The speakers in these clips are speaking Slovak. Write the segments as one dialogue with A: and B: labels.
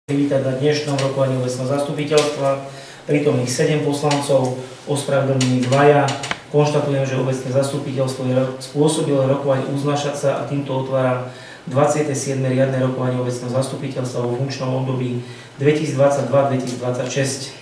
A: Privítať na dnešnom rokovaní obecného zastupiteľstva prítomných 7 poslancov, ospravedlnení 2. Konštatujem, že obecné zastupiteľstvo je spôsobilo rokovať uznášať sa a týmto otváram 27. riadne rokovanie obecného zastupiteľstva vo funkčnom období 2022-2026.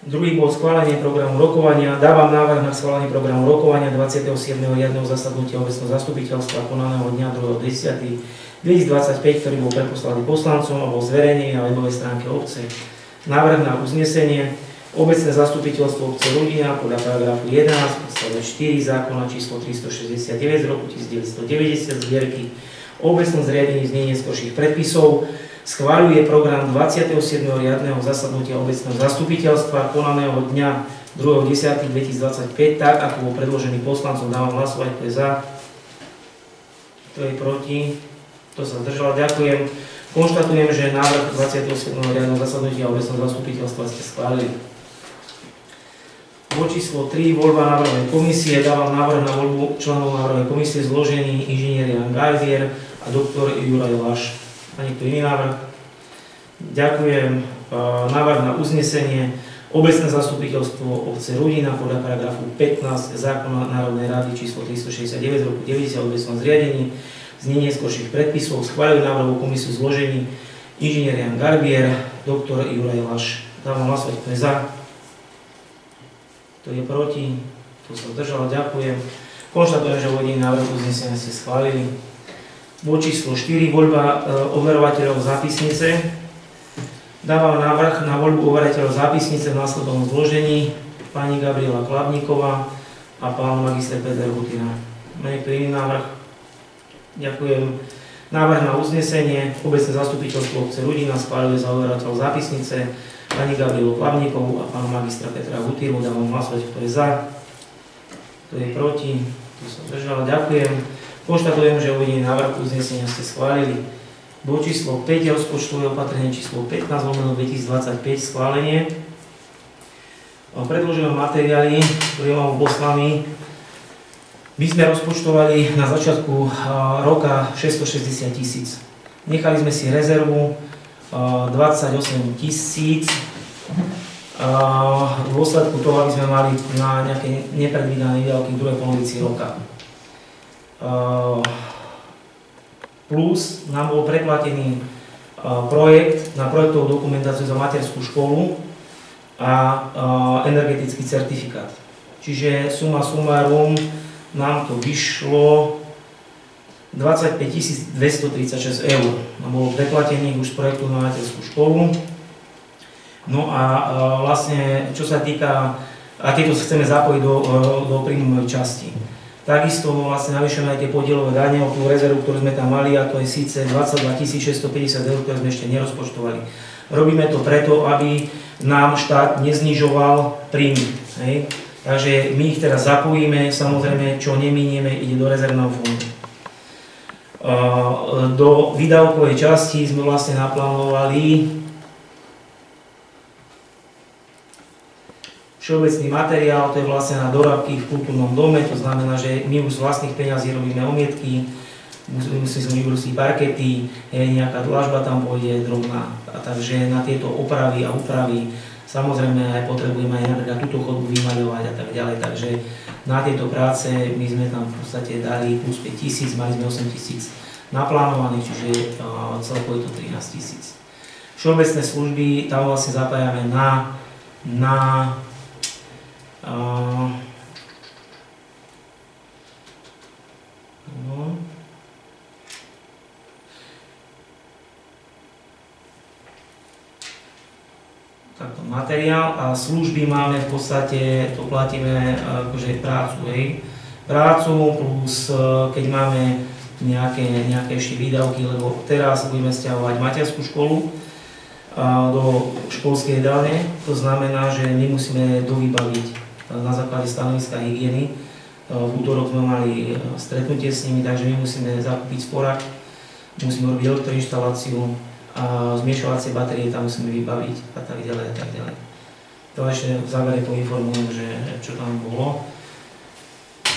A: Druhý bod schválenie programu rokovania. Dávam návrh na schválenie programu rokovania 27. riadneho zasadnutia obecného zastupiteľstva konaného dňa 2.10.2025, ktorý bol preposlaný poslancom a bol zverejnený na webovej stránke obce. Návrh na uznesenie. Obecné zastupiteľstvo obce Rudina podľa paragrafu 11 odstavec 4 zákona číslo 369 z roku 1990 zbierky o obecnom zriadení znení neskorších predpisov schvaľuje program 27. riadneho zasadnutia obecného zastupiteľstva konaného dňa 2.10.2025 tak, ako bol predložený poslancom. Dávam hlasovať, kto je za, kto je proti, kto sa zdržal. Ďakujem. Konštatujem, že návrh 27. riadneho zasadnutia obecného zastupiteľstva ste schválili. Bod číslo 3, voľba návrhovej komisie. Dávam návrh na voľbu členov návrhovej komisie zložení inžinier Jan Garbier a doktor Juraj Laš. A niekto iný návrh? Ďakujem. Návrh na uznesenie. Obecné zastupiteľstvo obce Rudina podľa paragrafu 15 zákona Národnej rady číslo 369 z roku 90 o obecnom zriadení znení neskorších predpisov schváľujú návrhovú komisiu zložení inžinier Jan Garbier, doktor Juraj Laš. Dávam hlasovať, kto je za, kto je proti, kto sa zdržal. Ďakujem. Konštatujem, že uvedený návrh uznesenia ste schválili. Bod číslo 4, voľba overovateľov zápisnice. Dávam návrh na voľbu overovateľov zápisnice v následovnom zložení pani Gabriela Kladníková a pán magister Peter Hutina. Má niekto iný návrh? Ďakujem. Návrh na uznesenie. Obecné zastupiteľstvo obce Rudina schváľuje za overovateľov zápisnice pani Gabrielu Kladníkovú a pána magistra Petra Hutiru. Dávam hlasovať, kto je za, kto je proti, kto sa zdržal. Ďakujem. Konštatujem, že uvedený návrh uznesenia ste schválili. Bod číslo 5, rozpočtové opatrenie číslo 15/2025, schválenie. Predložené materiály, ktoré mám poslaný, my sme rozpočtovali na začiatku roka 660 000. Nechali sme si rezervu 28 000. V dôsledku toho, aby sme mali na nejaké nepredvídané výdavky v druhej polovici roka. Plus nám bol preplatený projekt na projektovú dokumentáciu za materskú školu a energetický certifikát. Čiže suma sumarum nám to vyšlo 25 236 eur. Nám bolo preplatených už z projektu na materskú školu. No a vlastne, čo sa týka, a tieto chceme zapojiť do príjmovej časti. Takisto vlastne navyšujeme aj tie podielové dane o tú rezervu, ktorú sme tam mali, a to je síce 22 650 eur, ktoré sme ešte nerozpočtovali. Robíme to preto, aby nám štát neznižoval príjmy. Hej? Takže my ich teraz zapojíme, samozrejme, čo neminieme, ide do rezervného fondu. Do výdavkovej časti sme vlastne naplánovali všeobecný materiál, to je vlastne na dorábky v kultúrnom dome, to znamená, že my už z vlastných peňazí robíme omietky, musíme vybrusiť parkety, nejaká dlažba tam pôjde drobná, a takže na tieto opravy a úpravy samozrejme aj potrebujeme aj napríklad túto chodbu vymaľovať a tak ďalej, takže na tieto práce my sme tam v podstate dali plus 5 000, mali sme 8 000 naplánovaných, čiže celkovo je to 13 000. Všeobecné služby tam vlastne zapájame na takto materiál a služby máme v podstate, to platíme akože prácu, hej. Prácu plus keď máme nejaké ešte výdavky, lebo teraz budeme stiahovať materskú školu do školskej jedálne, to znamená, že my musíme dovybaviť na základe stanoviska hygieny. V útorok sme mali stretnutie s nimi, takže my musíme zakúpiť sporák, musíme robiť elektroinštaláciu a zmiešovacie batérie tam musíme vybaviť a tak ďalej a tak ďalej. To ešte v závere poinformujem, že čo tam bolo.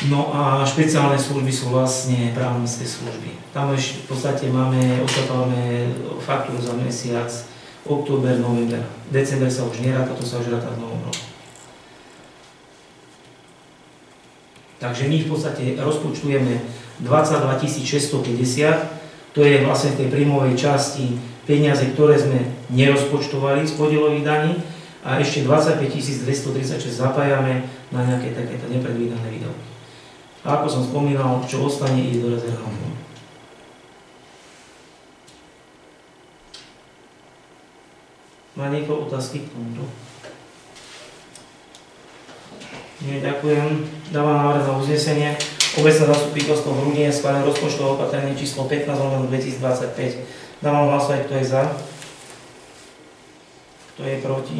A: No a špeciálne služby sú vlastne právnické služby. Tam ešte v podstate očakávame faktúru za mesiac, október, november. December sa už neráta, to sa už ráta v novom roku. Takže my v podstate rozpočtujeme 22 650, to je vlastne v tej príjmovej časti peniaze, ktoré sme nerozpočtovali z podielových daní a ešte 25 236 zapájame na nejaké takéto nepredvídané výdavky. A ako som spomínal, čo ostane, ide do rezervného fondu. Má niekto otázky k tomuto? Nie, ďakujem. Dávam návrh na uznesenie. Obecné zastupiteľstvo v Rudine schválil rozpočtové opatrenie číslo 15/2025. Dávam hlasovať, kto je za. Kto je proti?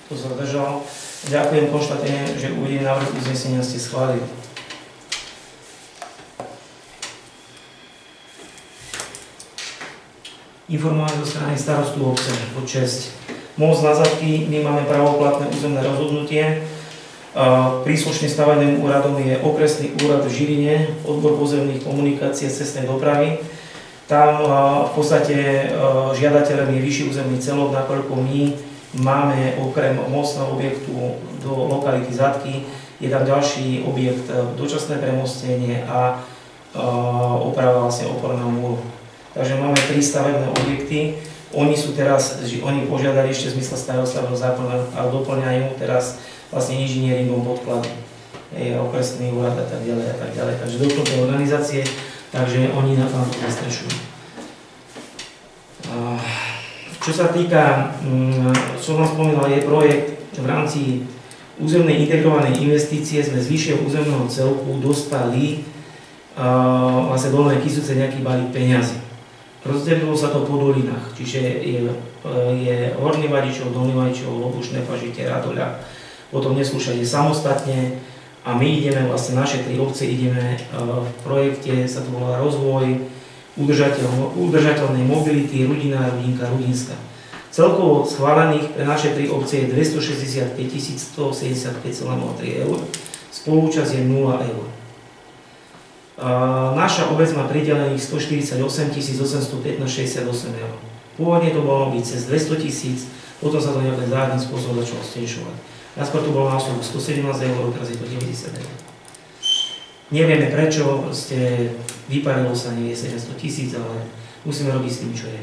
A: Kto sa zdržal? Ďakujem, konštatujem, že uvedený návrh uznesenia ste schválili. Informovanie zo strany starostu obce, bod 6. Most na Zadky, my máme pravoplatné územné rozhodnutie. Príslušným stavebným úradom je okresný úrad v Žiline, odbor pozemných komunikácií a cestnej dopravy. Tam v podstate žiadateľom je vyšší územný celok, nakoľko my máme okrem mostného objektu do lokality Zadky, je tam ďalší objekt, dočasné premostenie a oprava vlastne oporného múru. Takže máme 3 stavebné objekty. Oni požiadali ešte v zmysle stavebného zákona a doplňajú teraz vlastne inžinieringom podklady, okresný úrad a tak ďalej a tak ďalej. Takže doplňujú organizácie, takže oni na tom zastrešujú. Čo sa týka, čo som spomínal, je projekt v rámci územnej integrovanej investície, sme z vyššieho územného celku dostali vlastne Dolné Kysuce nejaký balík peňazí. Rozdelilo sa to po dolinách, čiže je Horný Vadičov, Dolný Vadičov, Lobušné Pažite, Radoľa, potom neskúšať samostatne a my ideme, vlastne naše 3 obce ideme v projekte, sa to volá Rozvoj udržateľnej mobility Rudina, Rudinka, Rudinska. Celkovo schválených pre naše 3 obce je 265 175,03 eur, spolúčasť je 0 eur. Naša obec má pridelených 148 815,68 eur. Pôvodne to bolo byť cez 200 000, potom sa to nejakým záhadným spôsobom začalo stenšovať. Najskôr to bolo na osobu 117 eur, teraz je to 90 eur. Nevieme prečo, proste vyparilo sa, nie je 700 000, ale musíme robiť s tým, čo je.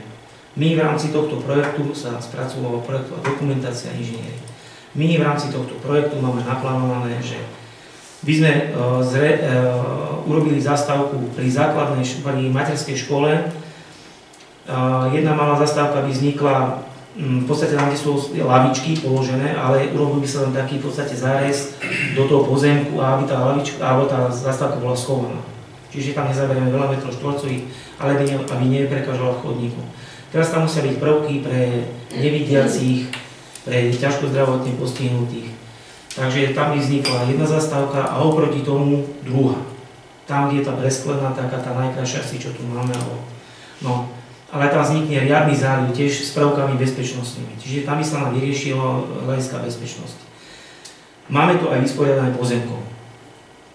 A: My v rámci tohto projektu sa spracovala projektová dokumentácia a inžinieri. My v rámci tohto projektu máme naplánované, že by sme urobili zastávku pri základnej pri materskej škole. Jedna malá zastávka by vznikla v podstate tam, kde sú lavičky položené, ale urobil by sa tam taký v podstate zárez do toho pozemku, aby tá lavička, alebo tá zastávka bola schovaná. Čiže tam nezaberieme veľa metrov štvorcových, ale aby neprekážala chodníku. Teraz tam musia byť prvky pre nevidiacich, pre ťažko zdravotne postihnutých. Takže tam by vznikla jedna zastávka a oproti tomu druhá. Tam, kde je tá presklená, taká tá najkrajšia si, čo tu máme. Ale tam vznikne riadny záliv tiež s prvkami bezpečnostnými. Čiže tam by sa nám vyriešilo hľadiska bezpečnosti. Máme tu aj vysporiadané pozemkov.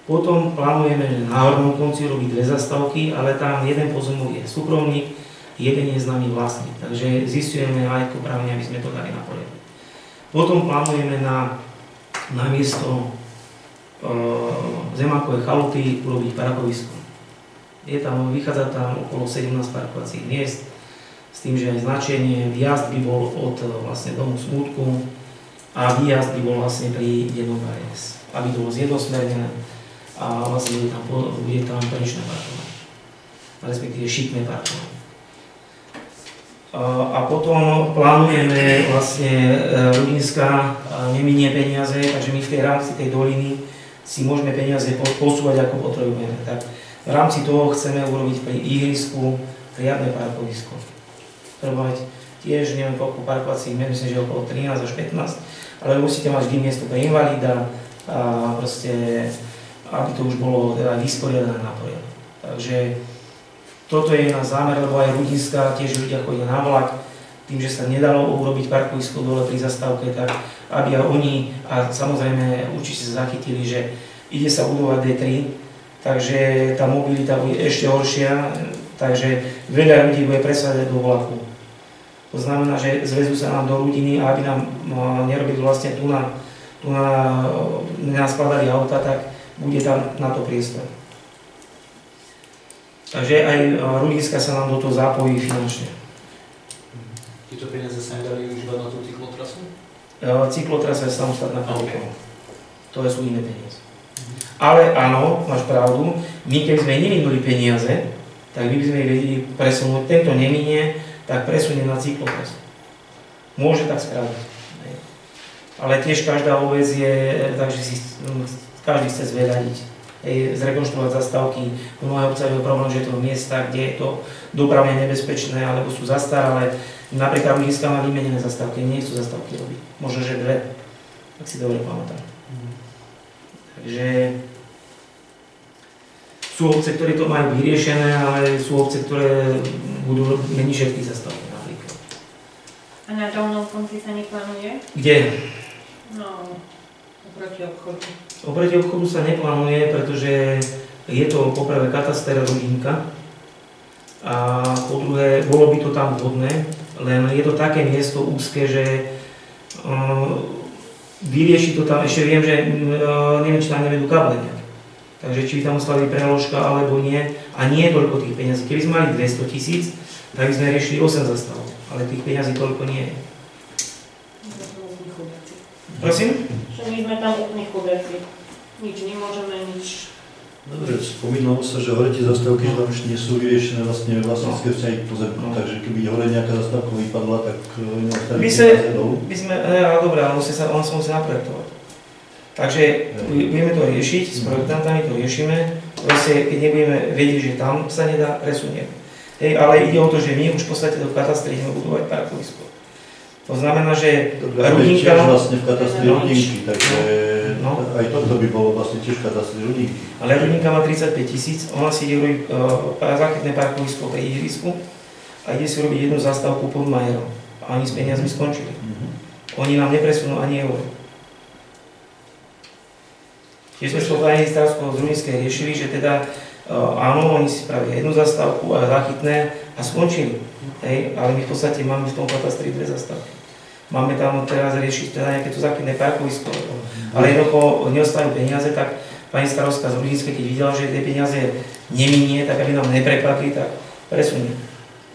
A: Potom plánujeme na hornom konci robiť 2 zastávky, ale tam jeden pozemok je súkromník, jeden je známy vlastník. Takže zistujeme aj právne, aby sme to dali na poriadok. Potom plánujeme na miesto zemákovej chalupy urobiť parkovisko. Vychádza tam okolo 17 parkovacích miest, s tým, že aj značenie, vjazd by bol od vlastne domu Smútku a výjazd by bol vlastne pri jednom ARS, aby to bolo zjednosmernené a vlastne bude tam konečné parkovanie, respektíve šikmé parkovanie. A potom plánujeme vlastne Rudinska neminie peniaze, takže my v tej rámci tej doliny si môžeme peniaze posúvať ako potrebujeme. Tak v rámci toho chceme urobiť pri ihrisku riadne parkovisko. Treba mať tiež neviem koľko parkovacích miest, myslím, že okolo 13 až 15, ale musíte mať vždy miesto pre invalida a proste, aby to už bolo teda vysporiadané na poriadok. Takže toto je náš zámer, lebo aj Rudinska, tiež ľudia chodia na vlak, tým, že sa nedalo urobiť parkovisko dole pri zastávke, tak aby aj oni, a samozrejme určite sa zachytili, že ide sa budovať D3, takže tá mobilita bude ešte horšia, takže veľa ľudí bude presádzať do vlaku. To znamená, že zvezú sa nám do Rudiny a aby nám nerobili vlastne tu na skladali auta, tak bude tam na to priestor. Takže aj Rudinska sa nám do toho zapojí finančne.
B: Tieto peniaze sa nedali využívať na tú cyklotrasu?
A: Cyklotrasa je samostatná kapitola. To sú iné peniaze. Ale áno, máš pravdu, my keby sme neminuli peniaze, tak by sme ich vedeli presunúť. Tento neminie, tak presunie na cyklotrasu. Môže tak spraviť. Ale tiež každá obec je, takže si každý chce zveľadiť. Zrekonštruovať zastávky. V mnohých obciach je problém, že je to v miestach, kde je to dopravne nebezpečné, alebo sú zastaralé. Napríklad Rudinská má vymenené zastávky, nie sú zastávky robiť. Možno, že 2, ak si dobre pamätám. Takže sú obce, ktoré to majú vyriešené, ale sú obce, ktoré budú meniť všetky zastávky napríklad.
C: A na dolnom konci sa neplánuje?
A: Kde?
C: No, oproti obchodu.
A: Oproti obchodu sa neplánuje, pretože je to poprvé kataster Rudinka a po druhé, bolo by to tam vhodné, len je to také miesto úzke, že vyrieši to tam, ešte viem, že neviem, či tam nevedú káble nejak. Takže či by tam musela byť preložka alebo nie, a nie je toľko tých peňazí. Keby sme mali 200 000, tak by sme riešili 8 zastav, ale tých peňazí toľko nie je. Prosím?
C: Že my sme tam úplne chudáci. Nič nemôžeme, nič.
D: Dobre, spomínalo sa, že hore tie zastávky, že tam už nie sú vyriešené vlastne vlastnícke vzťahy pozemku, takže keby hore nejaká zastávka vypadla, tak neostali peniaze dolu.
A: Dobre, ale on sa musí naprojektovať. Takže budeme to riešiť, s projektantami to riešime, proste keď nebudeme vedieť, že tam sa nedá, presunieme. Ale ide o to, že my už v podstate do katastri ideme budovať parkovisko. To znamená, že Rudinka...
D: Tiež vlastne v katastri Rudinky, takže aj toto by bolo vlastne tiež v katastri Rudinky.
A: Ale Rudinka má 35 000, ona si ide robiť záchytné parkovisko pri ihrisku a ide si robiť jednu zastávku pod Majerom. A oni s peniazmi skončili. Oni nám nepresunú ani euro. Tiež sme s pani starostkou z Rudinskej riešili, že teda áno, oni si spravili jednu zastávku a záchytné a skončili. Ale my v podstate máme v tom katastri 2 zastávky. Máme tam teraz riešiť teda nejaké to záchytné parkovisko. Ale jednoducho neostajú peniaze, tak pani starostka z Rudinskej, keď videla, že tie peniaze neminie, tak aby nám neprepadli, tak presunie.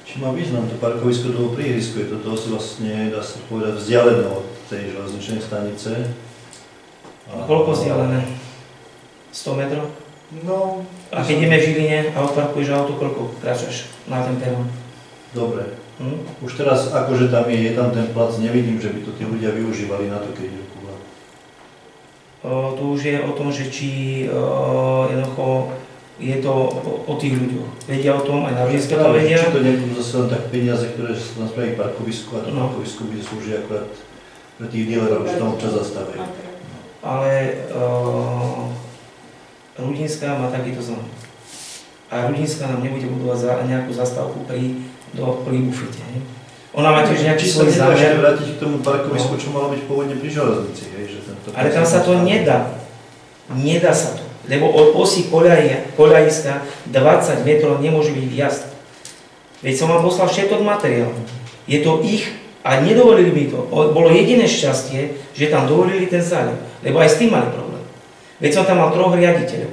D: Či má význam to parkovisko toho príhrisku? Je to asi vlastne, dá sa povedať, vzdialené od tej železničnej stanice.
A: Koľko vzdialené? 100 metrov?
D: No.
A: A keď ideme v Žiline a odparkuješ auto, koľko kráčaš na ten perón?
D: Dobre. Už teraz, akože tam je tam ten plac, nevidím, že by to tí ľudia využívali na to, keď idú ku vlaku.
A: Tu už je o tom, že či jednoducho je to o tých ľuďoch. Vedia o tom, aj na Rudinske to vedia.
D: Či to nebudú zase len tak peniaze, ktoré sa tam spraví parkovisku a to parkovisku bude slúžiť akurát pre tých dealerov, že tam občas zastávajú.
A: Ale Rudinská má takýto zámer. A Rudinská nám nebude budovať nejakú zastávku pri bufete. Ona má tiež nejaký svoj zámer.
D: Či sa vrátiť k tomu parkovisku, čo malo byť pôvodne pri železnici.
A: Ale tam sa to nedá. Nedá sa to. Lebo od osy koľajiska 20 metrov nemôže byť vjazd. Veď som vám poslal všetok materiál. Je to ich a nedovolili mi to. Bolo jediné šťastie, že tam dovolili ten záľuv. Lebo aj s tým mali problém. Veď som tam mal 3 riaditeľov.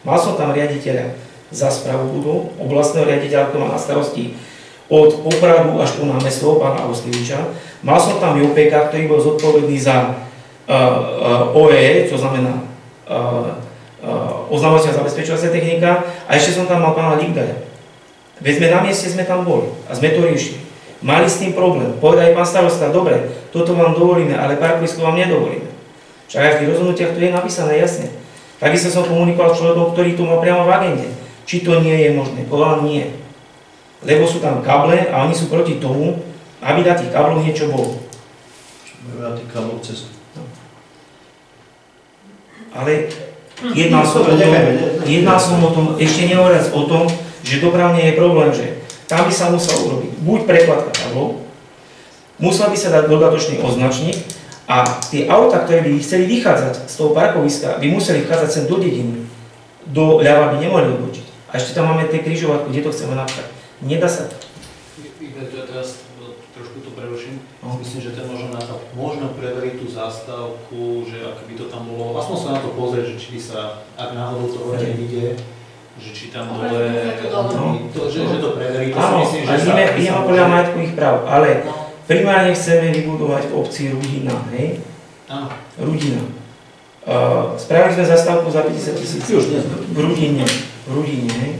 A: Mal som tam riaditeľa za správu budov, oblastného riaditeľa, ktorý má na starosti od Popradu až po námestov, pána Auskieviča. Mal som tam JOPK, ktorý bol zodpovedný za OE, čo znamená oznamovacia zabezpečovacia technika, a ešte som tam mal pána Ligdaja. Veď sme na mieste sme tam boli a sme to riešili. Mali s tým problém. Povedali pán starosta, dobre, toto vám dovolíme, ale parkovisko vám nedovolíme. Však aj v tých rozhodnutiach to je napísané jasne. Takisto som komunikoval s človekom, ktorý to má priamo v agende. Či to nie je možné? Povedal nie. Lebo sú tam kable a oni sú proti tomu, aby na tých kabloch niečo bolo.
D: Na tých kabloch cestu.
A: Ale jednal som o tom, ešte nehovoriac o tom, že dopravne je problém, že tam by sa musel urobiť buď prekladka kablov, musel by sa dať dodatočný označník A tie auta, ktoré by chceli vychádzať z toho parkoviska, by museli vchádzať sem do dediny. Do ľava by nemohli odbočiť. A ešte tam máme tie križovatky, kde to chceme napchať. Nedá sa to.
B: Ja teraz trošku to preruším. Myslím, že to možno preveriť tú zástavku, že ak by to tam bolo, aspoň sa na to pozrieť, že či by sa, ak náhodou to hore nevidie, že či tam dole, že to preverí, to si myslím, že sa... Áno,
A: ideme podľa majetkových práv, ale primárne chceme vybudovať v obci Rudina, hej?
B: Áno.
A: Rudina. Spravili sme zastávku za 50 000 v Rudine, hej?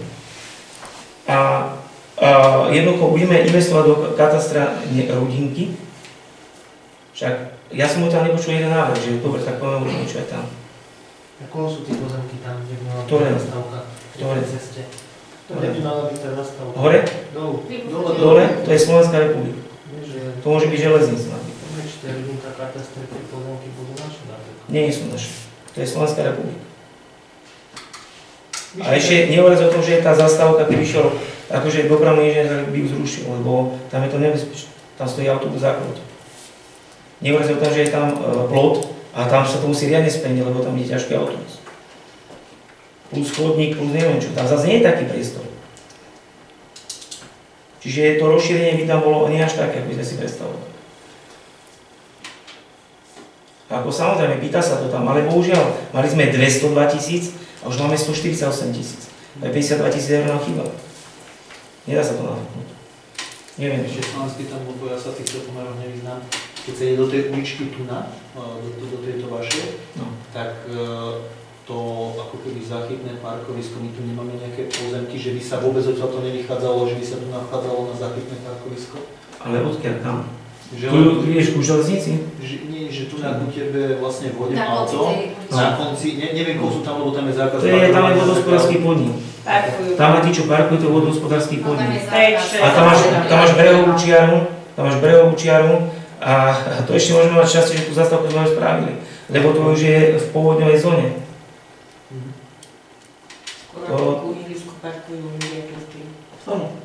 A: A jednoducho budeme investovať do katastra Rudinky. Však ja som mu tam nepočul jeden návrh, že dobre, tak poviem už niečo aj tam.
E: Ako sú tie pozemky tam, kde bola zastávka?
A: Ktoré?
E: Ceste. Kde by mala byť tá zastávka?
A: Hore? Dole? To je Slovenská republika. To môže byť železnica.
E: Či to je Rudinka, katastre, tie pozemky budú naše?
A: Nie sú naše. To je Slovenská republika. A ešte nehovoriac o tom, že tá zastávka, keby šiel akože dopravný inžinier, by ju zrušil, lebo tam je to nebezpečné. Tam stojí autobus zákrut. Nehovoriac o tom, že je tam plot a tam sa to musí riadne speniť, lebo tam je ťažký autobus. Plus chodník, plus neviem čo. Tam zase nie je taký priestor. Čiže to rozšírenie by tam bolo nie až také, ako by sme si predstavovali. A ako samozrejme, pýta sa to tam, ale bohužiaľ, mali sme 202 000 a už máme 148 000. Aj 52 000 eur nám chýba. Nedá sa to navrhnúť. Neviem.
B: Ešte slovenský tam, lebo ja sa týchto pomerov nevyznám. Keď sa ide do tej uličky tu do tejto vašej, tak to ako keby záchytné parkovisko, my tu nemáme nejaké pozemky, že by sa vôbec odtiaľ to nevychádzalo, že by sa tu nachádzalo na záchytné parkovisko?
A: Ale odkiaľ tam? Tu ideš ku železnici?
B: Nie, že tu na tebe vlastne vodím auto, na konci, neviem, koho sú tam, lebo tam je zákaz.
A: Tam je vodohospodársky podnik. Tam má tí, čo parkujú, to je vodohospodársky podnik. A tam máš brehovú čiaru, a to ešte môžeme mať šťastie, že tú zastávku sme spravili, lebo to už je v pôvodňovej zóne.
C: Skoro ihrisku parkujú ľudia každý.
A: Áno.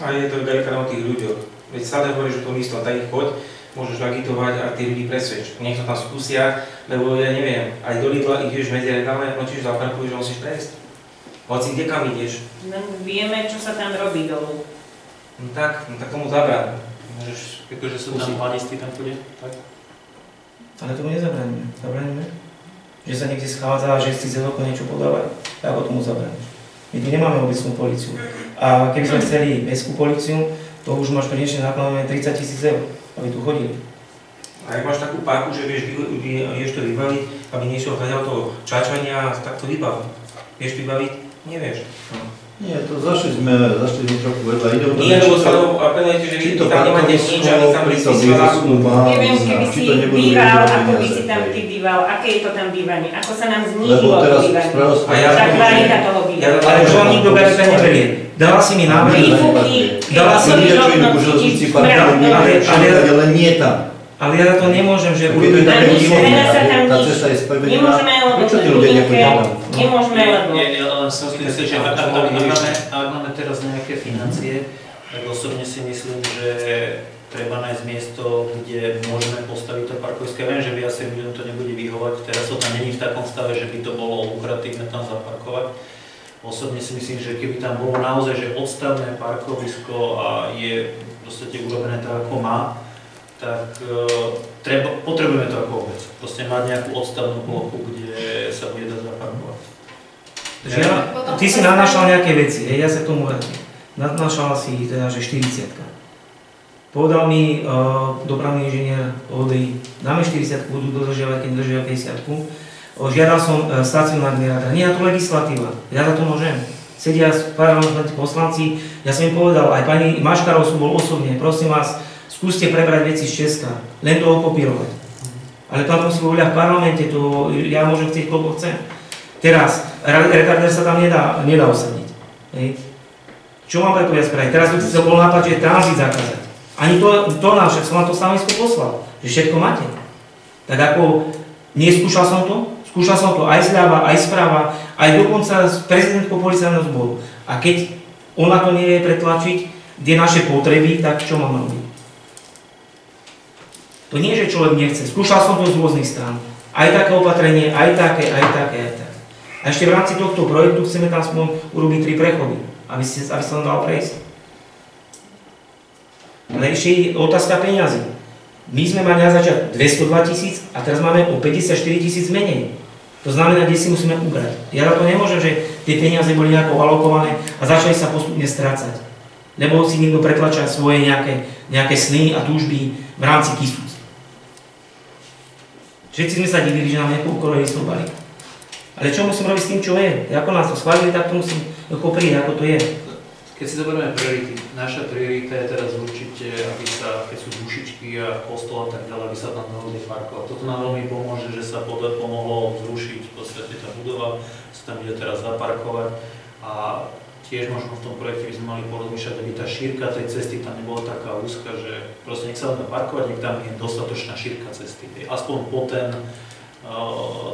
A: A je to veľká o tých ľuďoch. Veď stále hovorí, že to místo, tak ich choď, môžeš agitovať a tí ľudí presvedč. Nech to tam skúsia, lebo ja neviem, aj do Lidla ideš medzi redale, no čiže zaparkuješ, že musíš prejsť. Hoci kde kam ideš.
C: No, vieme, čo sa tam robí dolu.
A: No tak tomu zabráň.
B: Môžeš, akože sú tam planisty tam chodí, tak?
A: Ale tomu nezabránime. Zabránime? Že sa niekde schádza a že si z okna niečo podávajú. Ako tomu zabrániš? My tu nemáme obecnú políciu. A keby sme chceli mestskú políciu, to už máš konečne nákladné 30 000 eur, aby tu chodili. A ak máš takú páku, že vieš to vybaviť, aby nešiel hľadať toho čačania, tak to vybaví. Vieš vybaviť? Nevieš.
D: Nie, to zašli sme trochu vedľa. Ide o to,
A: nie, lebo stále apelujete, že vy tam nemáte nič, aby tam boli
C: neviem, keby si býval, ako by si tam ty býval, aké je to tam bývanie, ako sa nám znížilo to bývanie. Tá kvalita toho bývania. Ale už vám nikto BRP neberie. Dala si mi návrh.
D: Dala si mi železnici parkovní, ale nie tam.
A: Ale ja to nemôžem, že budú
C: tam nič, nedá sa tam
D: tá
C: nič.
D: cesta je spravená.
C: Nemôžeme, lebo
D: Prečo tí ľudia nechodia tam?
C: Nemôžeme, lebo...
B: Nie, ale som si myslel, že ak máme teraz nejaké financie, tak osobne si myslím, že treba nájsť miesto, kde môžeme postaviť to parkovisko. Ja viem, že viacej ľuďom to nebude vyhovať, teraz to tam není v takom stave, že by to bolo lukratívne tam zaparkovať. Osobne si myslím, že keby tam bolo naozaj že odstavné parkovisko a je v podstate urobené tak, ako má, tak potrebujeme to ako obec. Proste mať nejakú odstavnú plochu, kde sa bude dať zaparkovať.
A: Ty si nadnášal nejaké veci, ja sa k tomu vrátim. Nadnášal si teda, že 40. Povedal mi dopravný inžinier ODI, dáme 40, budú dodržiavať, keď dodržiavajú 50. Žiadal som stacionárny radar, nie na to legislatíva, ja za to môžem. Sedia parlamentní poslanci, ja som im povedal, aj pani Maškarov som bol osobne, prosím vás, skúste prebrať veci z Česka, len to okopírovať. Ale tam musí voľa v parlamente, to ja môžem chcieť, koľko chcem. Teraz, retarder sa tam nedá osadiť. Hej. Čo mám preto ja spraviť? Teraz by sa bol nápad, že tranzit zakázať. Ani to nám, však som vám to stanovisko poslal, že všetko máte. Tak ako, neskúšal som to aj zľava, aj správa, aj dokonca s prezidentkou policajného zboru. A keď ona to nevie pretlačiť, kde naše potreby, tak čo mám robiť? To nie, že človek nechce. Skúšal som to z rôznych strán. Aj také opatrenie, aj také. A ešte v rámci tohto projektu chceme tam urobiť 3 prechody, aby sa tam dalo prejsť. Ale ešte je otázka peňazí. My sme mali na začiatok 202 000 a teraz máme o 54 000 menej. To znamená, kde si musíme ubrať. Ja za to nemôžem, že tie peniaze boli nejako alokované a začali sa postupne strácať. Lebo si niekto pretlača svoje nejaké sny a túžby v rámci KISUC. Všetci sme sa divili, že nám nepoukorili slobali. Ale čo musím robiť s tým, čo je? Ako nás to schválili, tak to musím prijať, ako to je.
B: Keď si zoberieme priority, naša priorita je teraz určite, aby sa, keď sú dušičky a kostol a tak ďalej, aby sa tam dalo parkovať. Toto nám veľmi pomôže, že sa pomohlo zrušiť v podstate tá budova, sa tam ide teraz zaparkovať a tiež možno v tom projekte by sme mali porozmýšľať, aby tá šírka tej cesty tam nebola taká úzka, že proste nech sa len parkovať, nech tam je dostatočná šírka cesty, aspoň po ten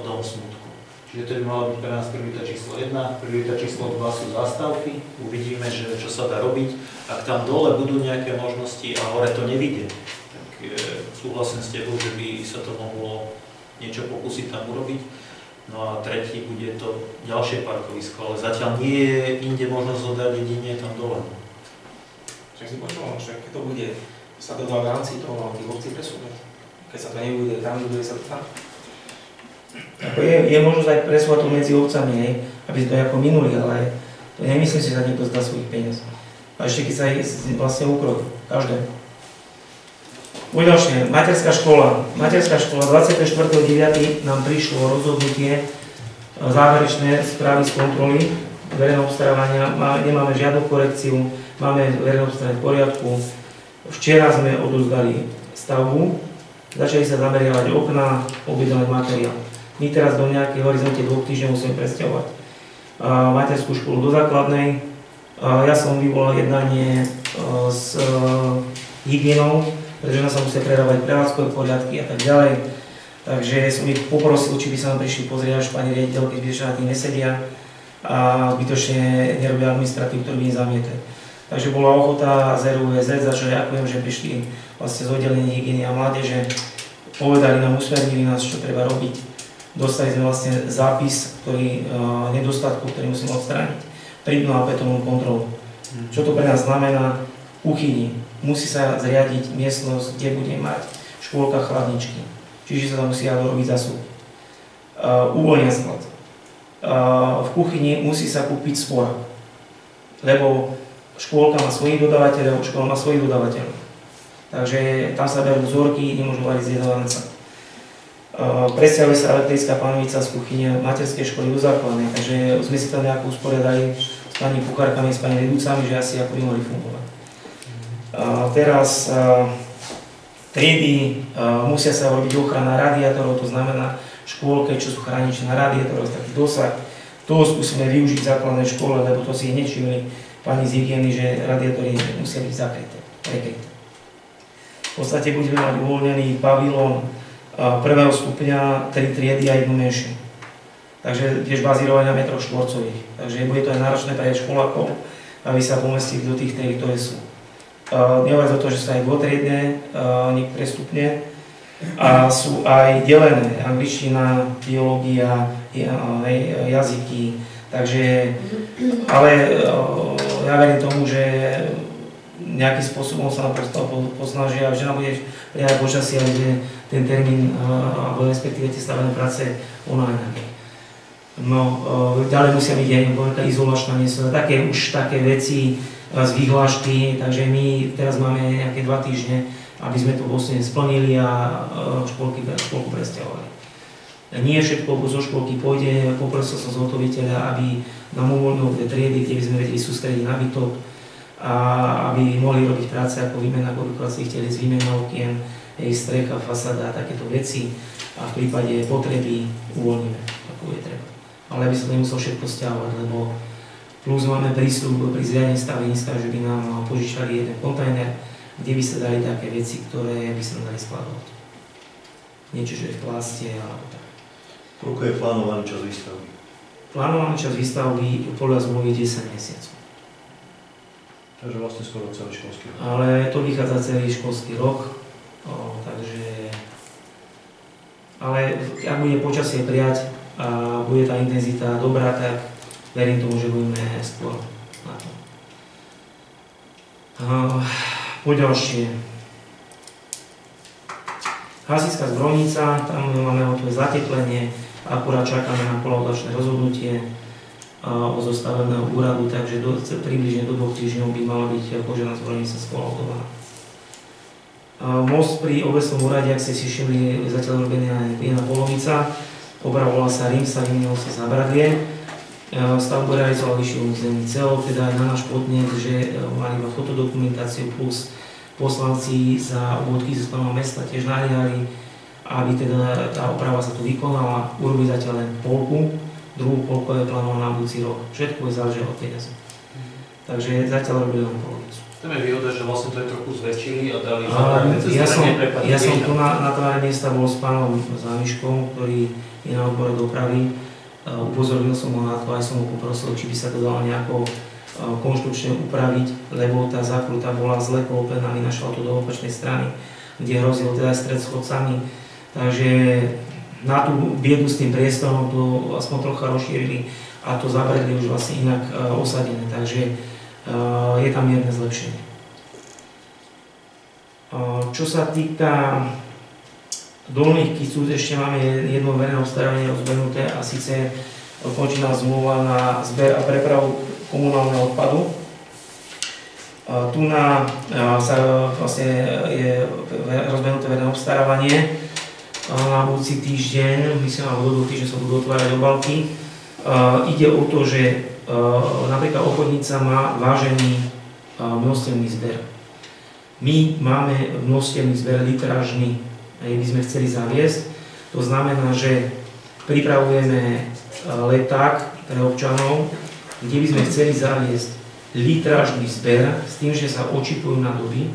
B: dom smutku. Čiže to by malo byť pre nás priorita číslo 1, priorita číslo 2 sú zastávky, uvidíme, že čo sa dá robiť. Ak tam dole budú nejaké možnosti a hore to nevidie, tak súhlasím s tebou, že by sa to mohlo niečo pokúsiť tam urobiť. No a tretí bude to ďalšie parkovisko, ale zatiaľ nie je inde možnosť dodať jedine tam dole.
A: Však si počul, že keď to bude, sa to dá v rámci toho tých obcí presúvať. Keď sa to nebude tam, bude sa to tam. Ako je možnosť aj presúvať to medzi obcami, hej, aby to ako minuli, ale to nemyslím si, že sa niekto zdá svojich peniaz. A ešte keď sa vlastne ukrojí, každé. Ďalšie, materská škola. Materská škola 24.9. nám prišlo rozhodnutie záverečné správy z kontroly verejného obstarávania. Nemáme žiadnu korekciu, máme verejné obstarávanie v poriadku. Včera sme odovzdali stavbu, začali sa zameriavať okná, objednávať materiál. My teraz do nejakej horizonte 2 týždňov musíme presťahovať materskú školu do základnej. Ja som vyvolal jednanie s hygienou, pretože nás sa musia prerábať prevádzkové poriadky a tak ďalej. Takže som ich poprosil, či by sa nám prišli pozrieť, až pani riaditeľky zbytočne na tým nesedia a zbytočne nerobia administratívu, ktorú by im zamiete. Takže bola ochota z RUVZ, za čo ďakujem, že prišli vlastne z oddelenia hygieny a mládeže, povedali nám, usmernili nás, čo treba robiť. Dostali sme vlastne zápis, nedostatku, ktorý musíme odstrániť. Prídu na opätovnú kontrolu. Čo to pre nás znamená? Kuchyni. Musí sa zriadiť miestnosť, kde bude mať škôlka chladničky. Čiže sa tam musí robiť zasúb. Uvoľnia sklad. V kuchyni musí sa kúpiť spora. Lebo škôlka má svojich dodávateľov, škola má svojich dodávateľov. Takže tam sa berú vzorky, nemôžu variť z jedného ranca. Presťahuje sa elektrická panovica z kuchyne materskej školy do základnej, takže sme si tam nejako usporiadali s pani kuchárkami, s pani vedúcami, že asi ako by mohli fungovať. Teraz triedy musia sa robiť ochrana radiátorov, to znamená škôlke, čo sú chráničné na radiátorov, taký dosah. To skúsime využiť v základnej škole, lebo to si nečili pani z hygieny, že radiátory musia byť prekryté. V podstate budeme mať uvoľnený pavilón prvého stupňa, 3 triedy a jednu menšiu. Takže tiež bazírovať na metroch štvorcových. Takže bude to aj náročné pre školákov, aby sa pomestili do tých tried, ktoré sú. Nehovoriac o to, že sú aj dvotriedne, niektoré stupne a sú aj delené. Angličtina, biológia, jazyky. Takže, ale ja verím tomu, že nejakým spôsobom sa nám posnažia, že nám bude prijať počasie, ale ten termín, alebo respektíve tie stavené práce onáňané. No, ďalej musia byť aj nejaká izolačná miestnosť, také veci z výhlášky, takže my teraz máme nejaké 2 týždne, aby sme to vlastne splnili a škôlku presťahovali. Nie všetko zo škôlky pôjde, poprosil som zhotoviteľa, aby nám uvoľnil tie triedy, kde by sme vedeli sústrediť na bytok a aby mohli robiť práce ako výmena korikovaciích telies, výmena okien, strecha, fasáda a takéto veci a v prípade potreby uvoľníme, ako je treba. Ale aby sa to nemuselo všetko stiahovať, lebo plus máme prísľub pri zriadení staveniska, že by nám požičali jeden kontajner, kde by sa dali také veci, ktoré by sa dali skladovať. Niečo, že je v pláste alebo tak.
D: Koľko je plánovaný čas výstavby?
A: Plánovaný čas výstavby podľa zmluvy 10 mesiacov.
D: Takže vlastne skoro celý školský rok.
A: Ale to vychádza celý školský rok, takže ale ak bude počasie prijať a bude tá intenzita dobrá, tak verím tomu, že budeme skôr na to. Poďalšie. Hasická zbrojnica, tam máme hotové zateplenie, akurát čakáme na kolaudačné rozhodnutie o zostaveného úradu, takže približne do 2 týždňov by mala byť požiadna zbrojnica skolaudovaná. Most pri obecnom úrade, ak ste si všimli, je zatiaľ robená jedna polovica, obravovala sa Rím, sa vymenilo sa Zábradlie. Stavbu realizoval vyšší územný celok, teda aj na náš podnet, že mali iba fotodokumentáciu plus poslanci za obvodky zo stanového mesta tiež naliehali, aby teda tá oprava sa tu vykonala, urobili zatiaľ len polku, druhú polku je plánovaná na budúci rok. Všetko je záleží od peniazy. Takže zatiaľ robili len polovicu.
B: Tam je výhoda, že vlastne to je trochu zväčšili a dali
A: Ja som tu na tváre miesta bol s pánom Zámiškom, ktorý je na odbore dopravy. Upozornil som ho na to, aj som ho poprosil, či by sa to dalo nejako konštrukčne upraviť, lebo tá zákruta bola zle klopená, vynašla to do opačnej strany, kde hrozil teda stret s chodcami. Takže na tú biedu s tým priestorom to aspoň trocha rozšírili a to Zábradlie už vlastne inak osadené, takže je tam mierne zlepšenie. Čo sa týka Dolných Kycúc, ešte máme jedno verejné obstarávanie rozbehnuté a síce končí zmluva na zber a prepravu komunálneho odpadu. Tu sa vlastne je rozbehnuté verejné obstarávanie na budúci týždeň, myslím, že do 2 týždňov sa budú otvárať obálky. Ide o to, že napríklad obchodnica má vážený množstevný zber. My máme množstevný zber litrážny, by sme chceli zaviesť. To znamená, že pripravujeme leták pre občanov, kde by sme chceli zaviesť litrážny zber s tým, že sa očipujú nádoby.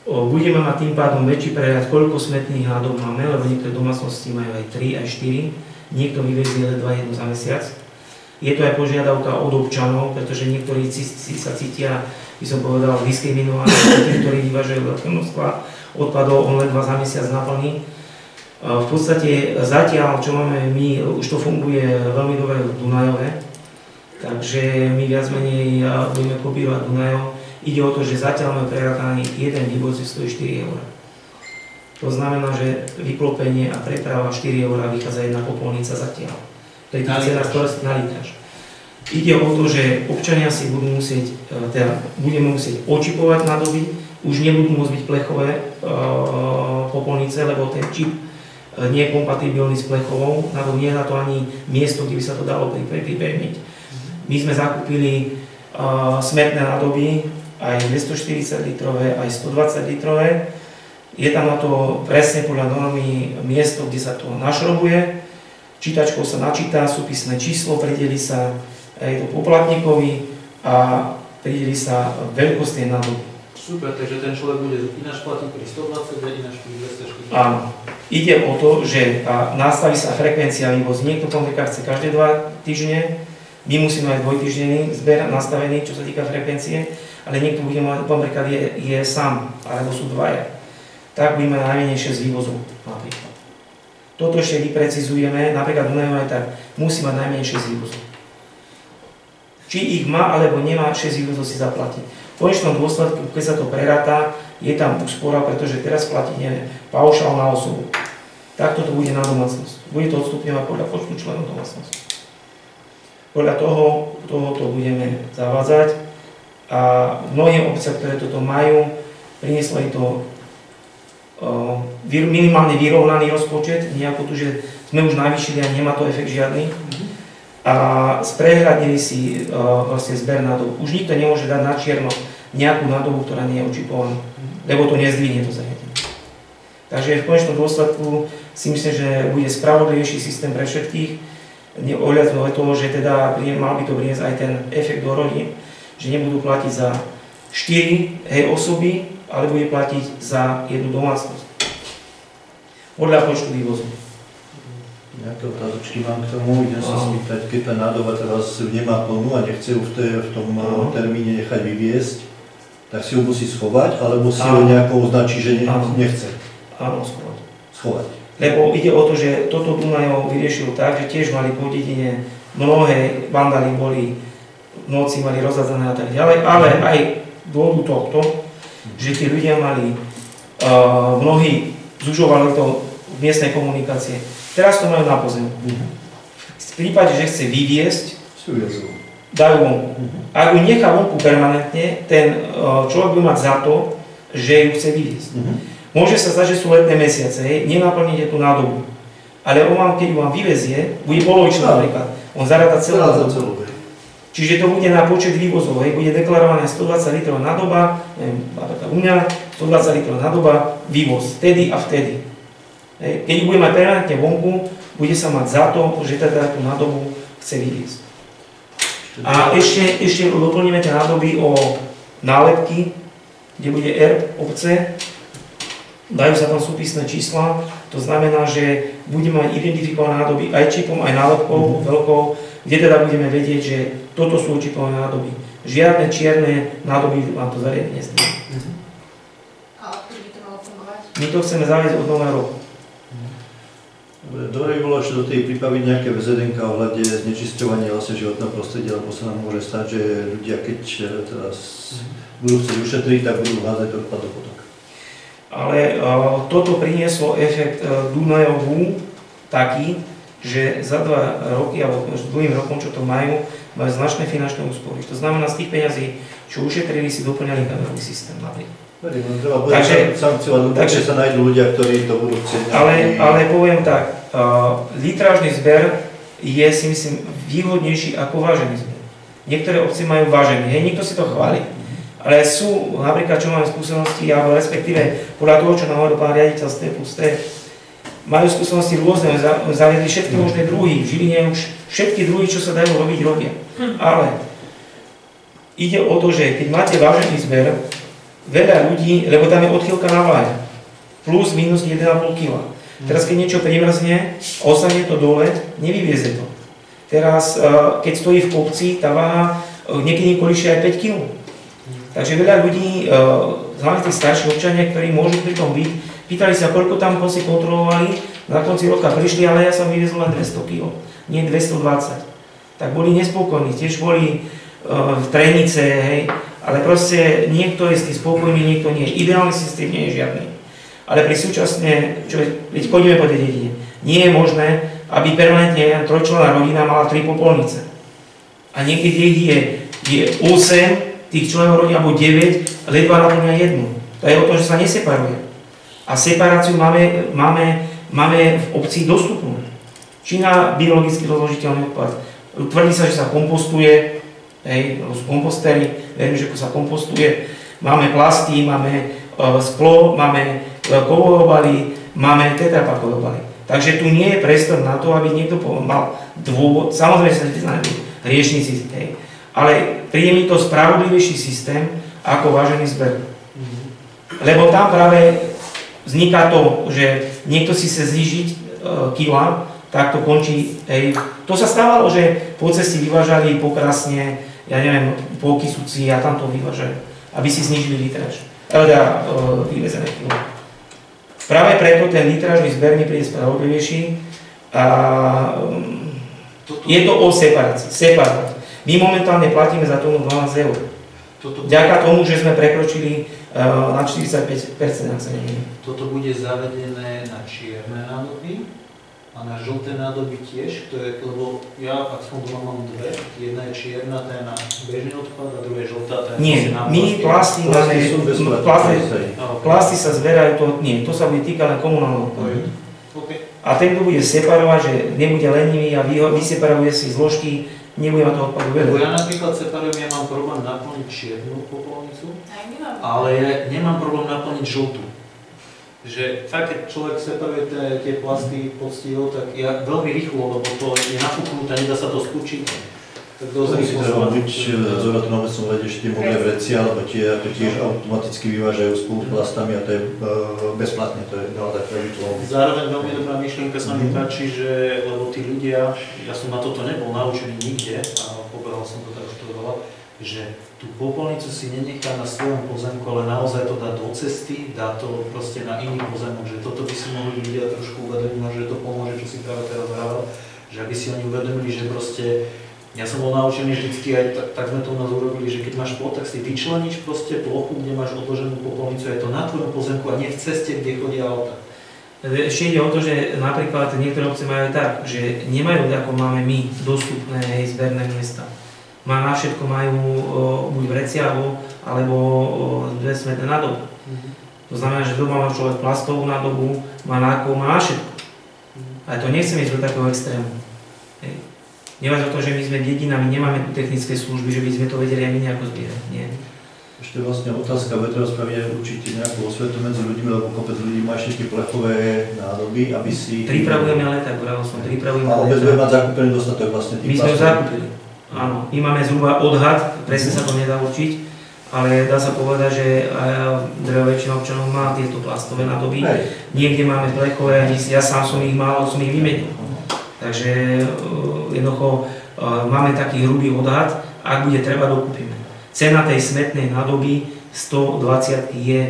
A: Budeme mať tým pádom väčší prehľad, koľko smetných nádob máme, lebo niektoré domácnosti majú aj 3, aj 4. Niekto vyvezie ledva jednu za mesiac. Je to aj požiadavka od občanov, pretože niektorí sa cítia, by som povedal, diskriminovaní, ktorí vyvážajú veľké množstva odpadov, on ledva za mesiac naplní. V podstate zatiaľ, čo máme my, už to funguje veľmi dobre v Dunajove, takže my viac menej budeme kopírovať Dunajov. Ide o to, že zatiaľ máme prerátaný jeden vývoz, stojí 4 €. To znamená, že vyklopenie a preprava 4 € vychádza jedna popolnica zatiaľ. To je tá cena na litráž. Ide o to, že občania si budú musieť, budeme musieť očipovať nádoby, už nebudú môcť byť plechové popolnice, lebo ten čip nie je kompatibilný s plechovou, nie je na to ani miesto, kde by sa to dalo pripevniť. My sme zakúpili smetné nádoby, aj 240 litrové, aj 120 litrové. Je tam na to presne podľa normy miesto, kde sa to našrobuje. Čítačkou sa načíta súpisné číslo, prideli sa aj to poplatníkovi a prideli sa veľkosť tej nádoby.
B: Super, takže ten človek bude ináč platiť pri 120 a ináč pri 240.
A: Áno. Ide o to, že nastaví sa frekvencia vývozu. Niekto pompríklad chce každé 2 týždne, my musíme mať dvojtýždenný zber nastavený, čo sa týka frekvencie, ale niekto bude mať, pompríklad je sám, alebo sú dvaja. Tak budeme najmenej 6 vývozov napríklad. Toto ešte vyprecizujeme, napríklad Dunajov aj tak musí mať najmenej 6 vývozov. Či ich má alebo nemá 6 vývozov si zaplatí. V konečnom dôsledku, keď sa to preráta, je tam úspora, pretože teraz platíte paušál na osobu. Takto to bude na domácnosť. Bude to odstupňovať podľa počtu členov domácnosti. Podľa toho to budeme zavádzať a mnohé obce, ktoré toto majú, prinieslo to minimálne vyrovnaný rozpočet, nejako tu, že sme už navýšili a nemá to efekt žiadny. A sprehľadnili si vlastne zber nádob. Už nikto nemôže dať na čierno nejakú nádobu, ktorá nie je očipovaná, lebo to nezdvihne to zariadenie. Takže v konečnom dôsledku si myslím, že bude spravodlivejší systém pre všetkých, ohľadom toho, že teda mal by to priniesť aj ten efekt do rodín, že nebudú platiť za 4 osoby, ale bude platiť za jednu domácnosť. Podľa počtu vývozu.
D: Nejaké otázočky mám k tomu, idem sa spýtať, keď tá nádoba teraz nemá plnú a nechce ju v tom termíne nechať vyviesť, tak si ju musí schovať, alebo si ho nejako označí, že nechce?
A: Áno, schovať.
D: Schovať.
A: Lebo ide o to, že toto Dunajov vyriešil tak, že tiež mali po dedine mnohé vandály boli v noci, mali rozhádzané a tak ďalej, ale aj dôvodu tohto, že tí ľudia mali, mnohí zužovali to v miestnej komunikácie. Teraz to majú na pozemku. V prípade, že chce vyviesť, dajú vonku. Ak ju nechá vonku permanentne, ten človek by mať za to, že ju chce vyviesť. Môže sa zdať, že sú letné mesiace, nenaplníte tú nádobu. Ale on vám, keď ju vám vyvezie, bude polovičná napríklad. On zaráta celú nádobu. Čiže to bude na počet vývozov, bude deklarované 120 litrov nádoba, neviem, u mňa 120 litrov nádoba, vývoz, vtedy a vtedy. Keď ju bude mať permanentne vonku, bude sa mať za to, že teda tú nádobu chce vyviesť. A ešte doplníme tie nádoby o nálepky, kde bude ERP obce, dajú sa tam súpisné čísla, to znamená, že budeme mať identifikované nádoby aj čipom, aj nálepkou veľkou, kde teda budeme vedieť, že toto sú očipované nádoby. Žiadne čierne nádoby vám to zariadenie nezdie.
F: A ako by to malo fungovať?
A: My to chceme zaviesť od nového roku.
D: Dobre by bolo ešte do tej pripraviť nejaké VZN ohľade znečisťovania vlastne životného prostredia, lebo sa nám môže stať, že ľudia, keď teraz budú chcieť ušetriť, tak budú házať odpad do potoka.
A: Ale toto prinieslo efekt Dunajovu taký, že za 2 roky, alebo druhým rokom, čo to majú značné finančné úspory. To znamená, z tých peňazí, čo ušetrili, si doplňali kamerový systém napríklad.
D: Takže sankciovať, takže sa nájdú ľudia, ktorí to budú chcieť.
A: Ale poviem tak, litrážny zber je, si myslím, výhodnejší ako vážený zber. Niektoré obce majú vážený, niekto si to chváli. Ale sú, napríklad, čo máme skúsenosti, alebo respektíve podľa toho, čo nám hovoril pán riaditeľ z T+T, majú skúsenosti rôzne, zaviedli všetky možné druhy, v Žiline už všetky druhy, čo sa dajú robiť, robia. Ale ide o to, že keď máte vážený zber, veľa ľudí, lebo tam je odchýlka na váhe, plus minus 1,5 kg. Teraz keď niečo primrzne, ostane to dole, nevyvieze to. Teraz, keď stojí v kopci, tá váha niekedy kolíši aj 5 kg. Takže veľa ľudí, hlavne tí starší občania, ktorí môžu pri tom byť, pýtali sa, koľko tam si kontrolovali, na konci roka prišli, ale ja som vyviezol len 200 kg, nie 220. Tak boli nespokojní, tiež boli v trenice, hej, ale proste niekto je s tým spokojný, niekto nie. Ideálny systém nie je žiadny. Ale pri súčasne, keď chodíme po tej dedine, nie je možné, aby permanentne trojčlenná rodina mala 3 popolnice. A niekde je 8, tých členov rodiny, alebo 9, ledva naplňa jednu. To je o tom, že sa neseparuje. A separáciu máme v obci dostupnú. Či na biologicky rozložiteľný odpad. Tvrdí sa, že sa kompostuje, sú kompostery, verím, že sa kompostuje. Máme plasty, máme sklo, máme kovové obaly, máme tetrapakové obaly. Takže tu nie je priestor na to, aby niekto mal dôvod, samozrejme sa neznajú riešnici, ale príde mi to spravodlivejší systém ako vážený zber. Lebo tam práve vzniká to, že niekto si chce znížiť kila, tak to končí. To sa stávalo, že po ceste vyvážali pokrasne, ja neviem, polky suci a tam to vyvážajú, aby si znížili litráž, vyvezené kilo. Práve preto ten litrážny zber mi príde spravodlivejší a je to o separácii. My momentálne platíme za tónu 12 eur. Vďaka tomu, že sme prekročili na 45%, ak sa nemýlim.
B: Toto bude zavedené na čierne nádoby a na žlté nádoby tiež, lebo ja, ak som doma, mám dve. Jedna je čierna, tá je na bežný odpad a druhá je žltá, tá je na plasty.
A: Nie, my plasty máme, plasty sa zberajú, to sa bude týkať len komunálneho odpadu. A ten, kto bude separovať, že nebude lenivý a vyseparuje si zložky, nebude mať toho odpadu veľa.
B: Ja napríklad separujem, ja mám problém naplniť čiernu popolnicu, ale ja nemám problém naplniť žltú. Že fakt, keď človek separuje tie plasty poctivo, tak ja veľmi rýchlo, lebo to je nafúknuté, nedá sa to skúčiť. Tak dosť rýchlo sa
D: buď zrovna tu na obecnom lede ešte tie modré vreci, alebo tie tiež automaticky vyvážajú spolu s plastami a to je bezplatne, to je tak pravidlo.
B: Zároveň veľmi dobrá myšlienka sa mi páči, lebo tí ľudia, ja som na toto nebol naučený nikde, a poberal som to tak študovať, že tú popolnicu si nenechá na svojom pozemku, ale naozaj to dá do cesty, dá to proste na iný pozemok, že toto by si mohli ľudia trošku uvedomiť, že to pomôže, čo si práve teraz vravel, že aby si oni uvedomili, že proste, ja som bol naučený vždycky, aj tak sme to u nás urobili, že keď máš plot, tak si vyčleníš proste plochu, kde máš odloženú popolnicu, je to na tvojom pozemku a nie v ceste, kde chodia auta.
A: Ešte ide o to, že napríklad niektoré obce majú tak, že nemajú, ako máme my, dostupné zberné miesta. Na všetko majú buď vreciaho, alebo dve smetné nádoby. To znamená, že doma má človek plastovú nádobu, má nákov, má všetko. Ale to nechceme ísť do takého extrému. Neváž o to, že my sme dedina, my nemáme tu technické služby, že by sme to vedeli aj my nejako zbierať. Nie.
D: Ešte vlastne otázka, bude treba spraviť určite nejakú osvetu medzi ľuďmi, lebo kopec ľudí má ešte tie plechové nádoby, aby si...
A: Pripravujeme leták, vravel som, pripravujeme leták.
D: A obec bude mať zakúpený dostatok vlastne tých
A: plastov. My sme ho zakúpili. Áno, my máme zhruba odhad, presne sa to nedá určiť, ale dá sa povedať, že drevá väčšina občanov má tieto plastové nádoby. Niekde máme plechové, ja sám som ich mal, som ich vymenil. Takže jednoducho máme taký hrubý odhad, ak bude treba, dokúpime. Cena tej smetnej nádoby 120 je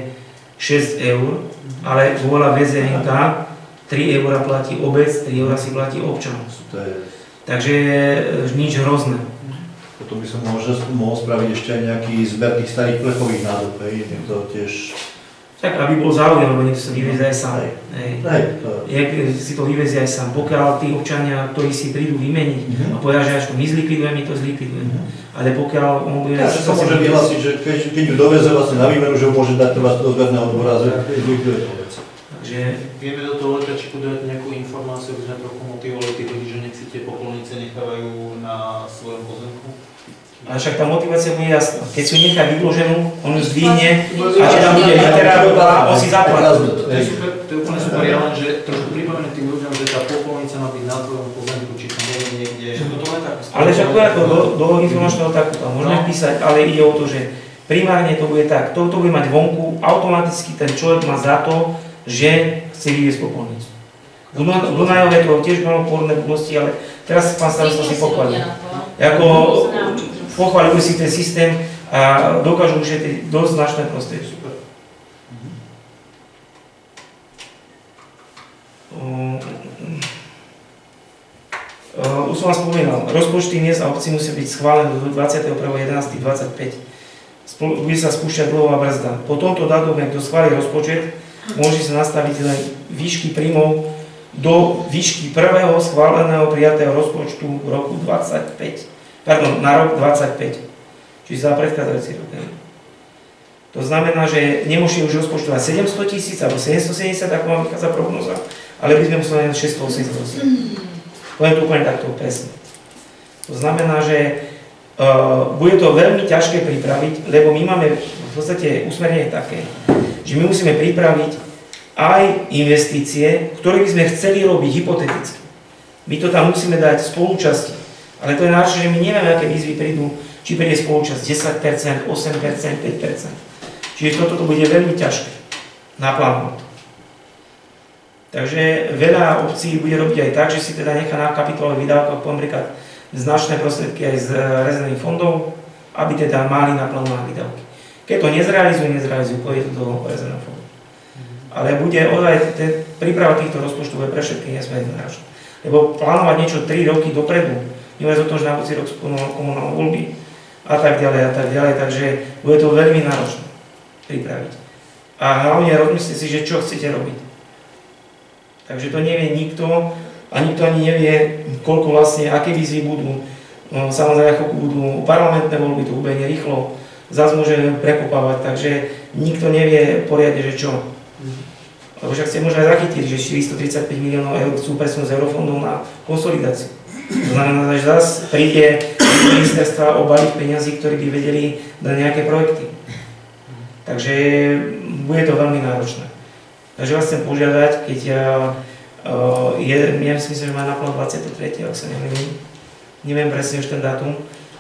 A: 6 eur, ale vôľa VZNK 3 eur platí obec, 3 eur si platí občanov. Takže nič hrozné.
D: Potom by som mohol spraviť ešte aj nejaký zber tých starých plechových nádob, to tiež...
A: Tak, aby bol záujem, lebo niekto sa vyvezie aj sám. Si to vyvezie aj sám. Pokiaľ tí občania, ktorí si prídu vymeniť a povedia, že až to my zlikvidujeme, my to zlikvidujeme. Ale pokiaľ on bude...
D: Ja sa môže vyhlásiť, že keď ju doveze vlastne na výmenu, že ho môže dať do zberného dvora, že zlikviduje to vec.
B: Vieme do toho letáčiku dať nejakú informáciu, aby sme trochu motivovali tých ľudí, že nech si tie popolnice nechávajú na svojom pozemku?
A: Ale však tá motivácia bude jasná. Keď si ju nechá vydloženú, on ju zdvihne a či tam bude literátová, on si zaplatí.
B: To je úplne super, ja len, že trošku pripomenúť tým ľuďom, že tá popolnica má byť na tvojom pozemku, či tam bude niekde...
A: Ale však to ako do informačného takúto môžeme písať, ale ide o to, že primárne to bude tak, to bude mať vonku, automaticky ten človek má za to, že chce vyviesť popolnicu. V Dunajove to tiež malo pôvodné budnosti, ale teraz pán starosta si pochválil. Pochváľujú si ten systém a dokážu ušetriť dosť značné prostredie. Už som vás spomínal, rozpočty miest a obcí musia byť schválené do 21.11.25. Bude sa spúšťať dlhová brzda. Po tomto dátume, kto schváli rozpočet, môže sa nastaviť len výšky príjmov do výšky prvého schváleného prijatého rozpočtu v roku na rok 25, čiže za predchádzajúci rok. To znamená, že nemôžete už rozpočtovať 700 000 alebo 770, ako vám vychádza prognoza, ale by sme museli len 680 000. Poviem to úplne takto presne. To znamená, že bude to veľmi ťažké pripraviť, lebo my máme v podstate usmernenie také, že my musíme pripraviť aj investície, ktoré by sme chceli robiť hypoteticky. My to tam musíme dať spolučasti. Ale to je náročné, že my nevieme, aké výzvy prídu, či príde spolučasť 10%, 8%, 5%. Čiže toto bude veľmi ťažké naplánovať. Takže veľa obcí bude robiť aj tak, že si teda nechá na kapitálových výdavkoch napríklad značné prostriedky aj z rezervných fondov, aby teda mali naplánované výdavky. Keď to nezrealizujú, pôjde to do rezervného fondu. Ale bude príprava týchto rozpočtov pre všetky nesmierne náročné. Lebo plánovať niečo 3 roky dopredu, neviac o tom, že na budúci rok sú komunálne voľby a tak ďalej, takže bude to veľmi náročné pripraviť. A hlavne rozmyslite si, že čo chcete robiť. Takže to nevie nikto a nikto ani nevie, koľko vlastne, aké výzvy budú. Samozrejme, ako budú parlamentné voľby, to bude rýchlo, zase môže prekopávať, takže nikto nevie poriadne, že čo. Lebo však ste možno aj zachytili, že 435 miliónov eur sú presunú z eurofondov na konsolidáciu. To znamená, že zase príde ministerstva o balík peňazí, ktorí by vedeli dať nejaké projekty. Takže bude to veľmi náročné. Takže vás chcem požiadať, keď ja myslím, že má naplno 23, ak sa neviem presne už ten dátum,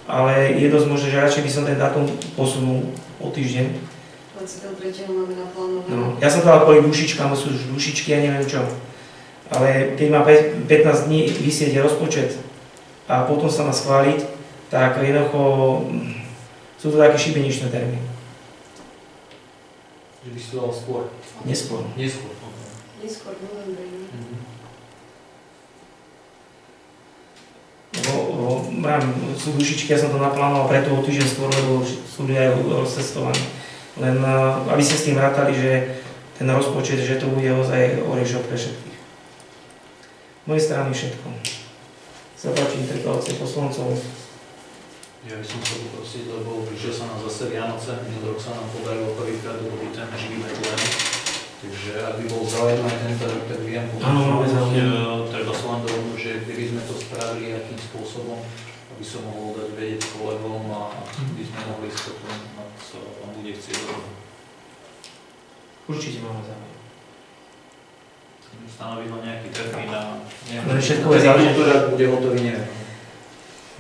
A: ale je dosť možné, že radšej by som ten dátum posunul o týždeň.
F: 23. máme naplánované.
A: No, ja som dal kvôli dušičkám, sú už dušičky, ja neviem čo. Ale keď má 15 dní vysieť rozpočet a potom sa má schváliť, tak jednoducho Sú to také šibeničné termíny.
B: Že by si to dal skôr?
A: Neskôr.
B: Neskôr,
F: Neskôr, v novembri.
A: Sú dušičky, ja som to naplánoval preto o týždeň skôr, lebo sú aj rozcestovaní. Len aby ste s tým rátali, že ten rozpočet, že to bude ozaj orešok pre všetkých. Z mojej strany všetko. Sa páči interpelácie poslancov.
B: Ja by som chcel poprosiť, lebo prišiel sa nám zase Vianoce, minulý rok sa nám podarilo prvýkrát dobiť ten živý Betlehem. Takže ak by bol záujem aj tento rok, tak viem pomôcť. Treba sa len dohodnúť, že by sme to spravili akým spôsobom, aby som mohol dať vedieť kolegom a by sme mohli ísť potom, ak sa vám bude chcieť dohodnúť.
A: Určite máme záujem.
B: Stanovíme nejaký termín a
A: všetko je záleží,
B: ktorá bude hotový, neviem.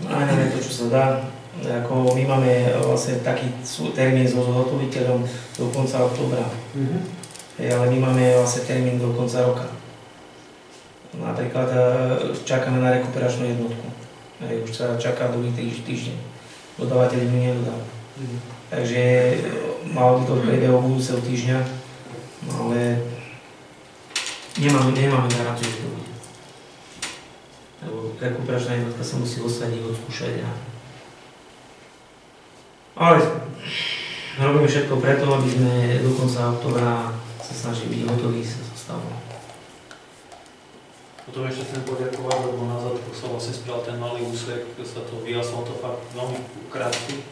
A: Aj neviem to, čo sa dá. Ako my máme vlastne taký termín so zhotoviteľom do konca októbra. Ale my máme vlastne termín do konca roka. Napríklad čakáme na rekuperačnú jednotku. Už sa čaká druhý týždeň. Dodávateľ mi nedodal. Takže malo by to v priebehu budúceho týždňa, ale nemáme garanciu, že to bude. Lebo rekuperačná jednotka sa musí osadiť, odskúšať. Ale robíme všetko preto, aby sme do konca októbra sa snažili byť hotoví sa zostavom.
B: Potom ešte chcem poďakovať, lebo na zadku sa vlastne spravil ten malý úsek, sa to vyjasnilo to fakt veľmi krátky.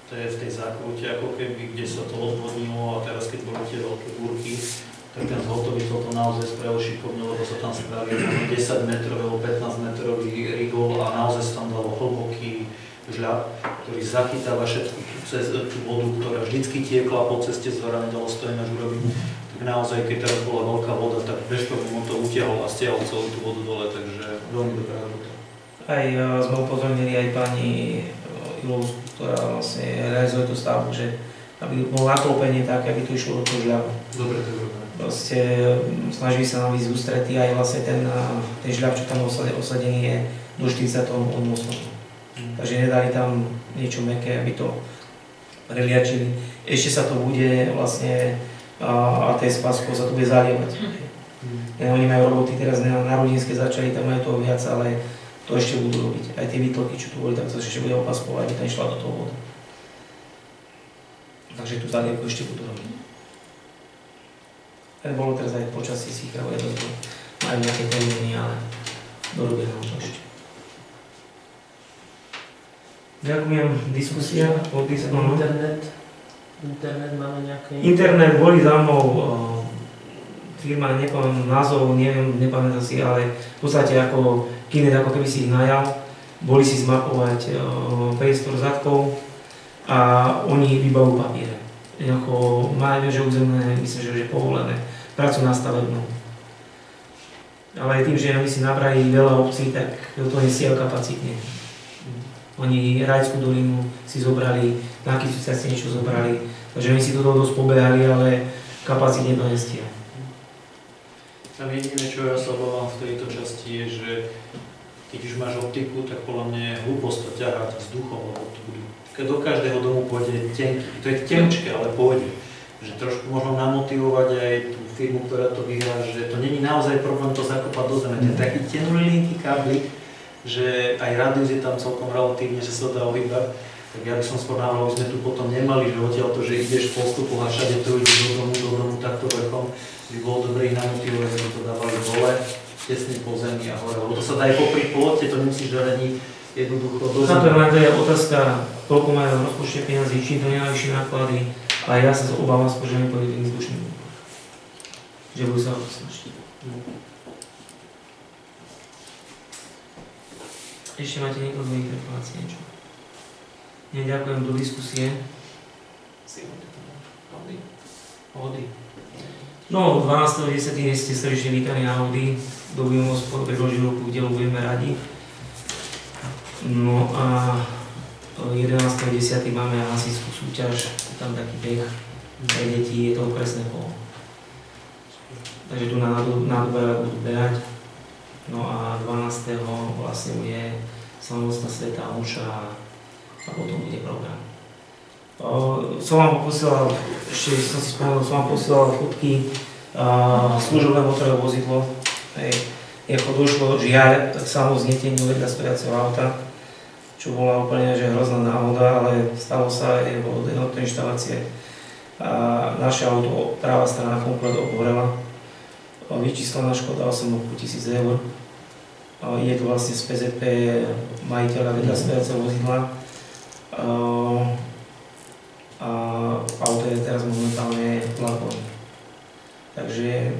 B: To je v tej zákrute, ako keby, kde sa to odvodnilo a teraz keď boli tie veľké búrky, tak ten zhotoviteľ to naozaj spravil šikovne, lebo sa tam spravil 10 metrový alebo 15 metrový rigol a naozaj sa tam dalo hlboký žľab, ktorý zachytáva všetku tú vodu, ktorá vždycky tiekla po ceste z hora, nedalo sa to ináč urobiť. Tak naozaj, keď teraz bola veľká voda, tak bežkovým to utiahol a stiahol celú tú vodu dole, takže veľmi dobrá robota.
A: Aj sme upozornili aj pani Ilovsku, ktorá vlastne realizuje tú stavbu, že aby bolo naklopenie tak, aby to išlo do toho žľabu.
B: Dobre, to je dobré.
A: Proste snaží sa nám ísť ústretí aj vlastne ten žľab, čo tam osadený je do 40 tón od mostu. Takže nedali tam niečo mäkké, aby to preliačili. Ešte sa to bude vlastne a tie spasko sa to bude zalievať. Oni majú roboty teraz na Rudinske začali, tak majú toho viac, ale to ešte budú robiť. Aj tie výtloky, čo tu boli, tak sa ešte bude opaskovať, aby tam išla do toho voda. Takže tu zalievku ešte budú robiť. Bolo teraz aj počasie síkavé, majú nejaké termíny, ale dorobia nám to ešte. Ďakujem. Diskusia?
E: Internet máme nejaké...
A: Internet boli za mnou, firma, nepamätám názov, nepamätám si, ale v podstate ako Kinet, ako keby si ich najal, boli si zmapovať priestor zadkov a oni vybavujú papiere. Majú, že územné, myslím, že je povolené, pracujú na stavebnom. Ale aj tým, že oni si nabrali veľa obcí, tak to nesiehajú kapacitne. Oni Rajskú dolinu si zobrali, na Kysucia si niečo zobrali, takže oni si to dosť pobehali, ale kapacitne to nestia.
B: Tam jediné, čo ja sa obávam v tejto časti je, že keď už máš optiku, tak podľa mňa je hlúposť to ťahať vzduchom, lebo to budú, keď do každého domu pôjde tenký, to je tenčké, ale pôjde. Že trošku možno namotivovať aj tú firmu, ktorá to vyhrá, že to není naozaj problém to zakopať do zeme, to je taký tenulinký káblik, že aj radius je tam celkom relatívne, že sa dá ohýbať. Tak ja by som skôr navrhol, aby sme tu potom nemali, že odtiaľ to, že ideš postupu a všade to ide do domu takto vrchom, by bolo dobre ich namotivovať, že by to dávali dole, tesne po zemi a hore. Lebo to sa dá aj popri plote, to nemusíš dať ani jednoducho do zemi.
A: To je otázka, koľko majú rozpočte peniazy, čím to nenajvyššie náklady, a ja sa obávam skôr, že nepôjde vzdušným. Že budú sa o to snažiť. Ešte máte niekto do interpelácie niečo? Ďakujem do diskusie. No, 12.10. ste srdečne vítaní na Audi. Do Biomospor predložil ruku, kde budeme radi. No a 11.10. máme hasičskú súťaž, tam taký beh pre deti, je to okresné polo. Takže tu na Dubajove budú behať. No a 12. vlastne bude slavnostná svätá omša a potom bude program. Som vám posielal, ešte som si spomenul, som vám posielal fotky služobné motorové vozidlo. Ako došlo žiaľ k samoznieteniu vedľa stojaceho auta, čo bola úplne že hrozná náhoda, ale stalo sa od jednotnej inštalácie. Naše auto, práva strana komplet obhorela. Vyčíslená škoda 8,5 000 eur. Je to vlastne z PZP majiteľa vedľa stojaceho vozidla. A auto je teraz momentálne platné. Takže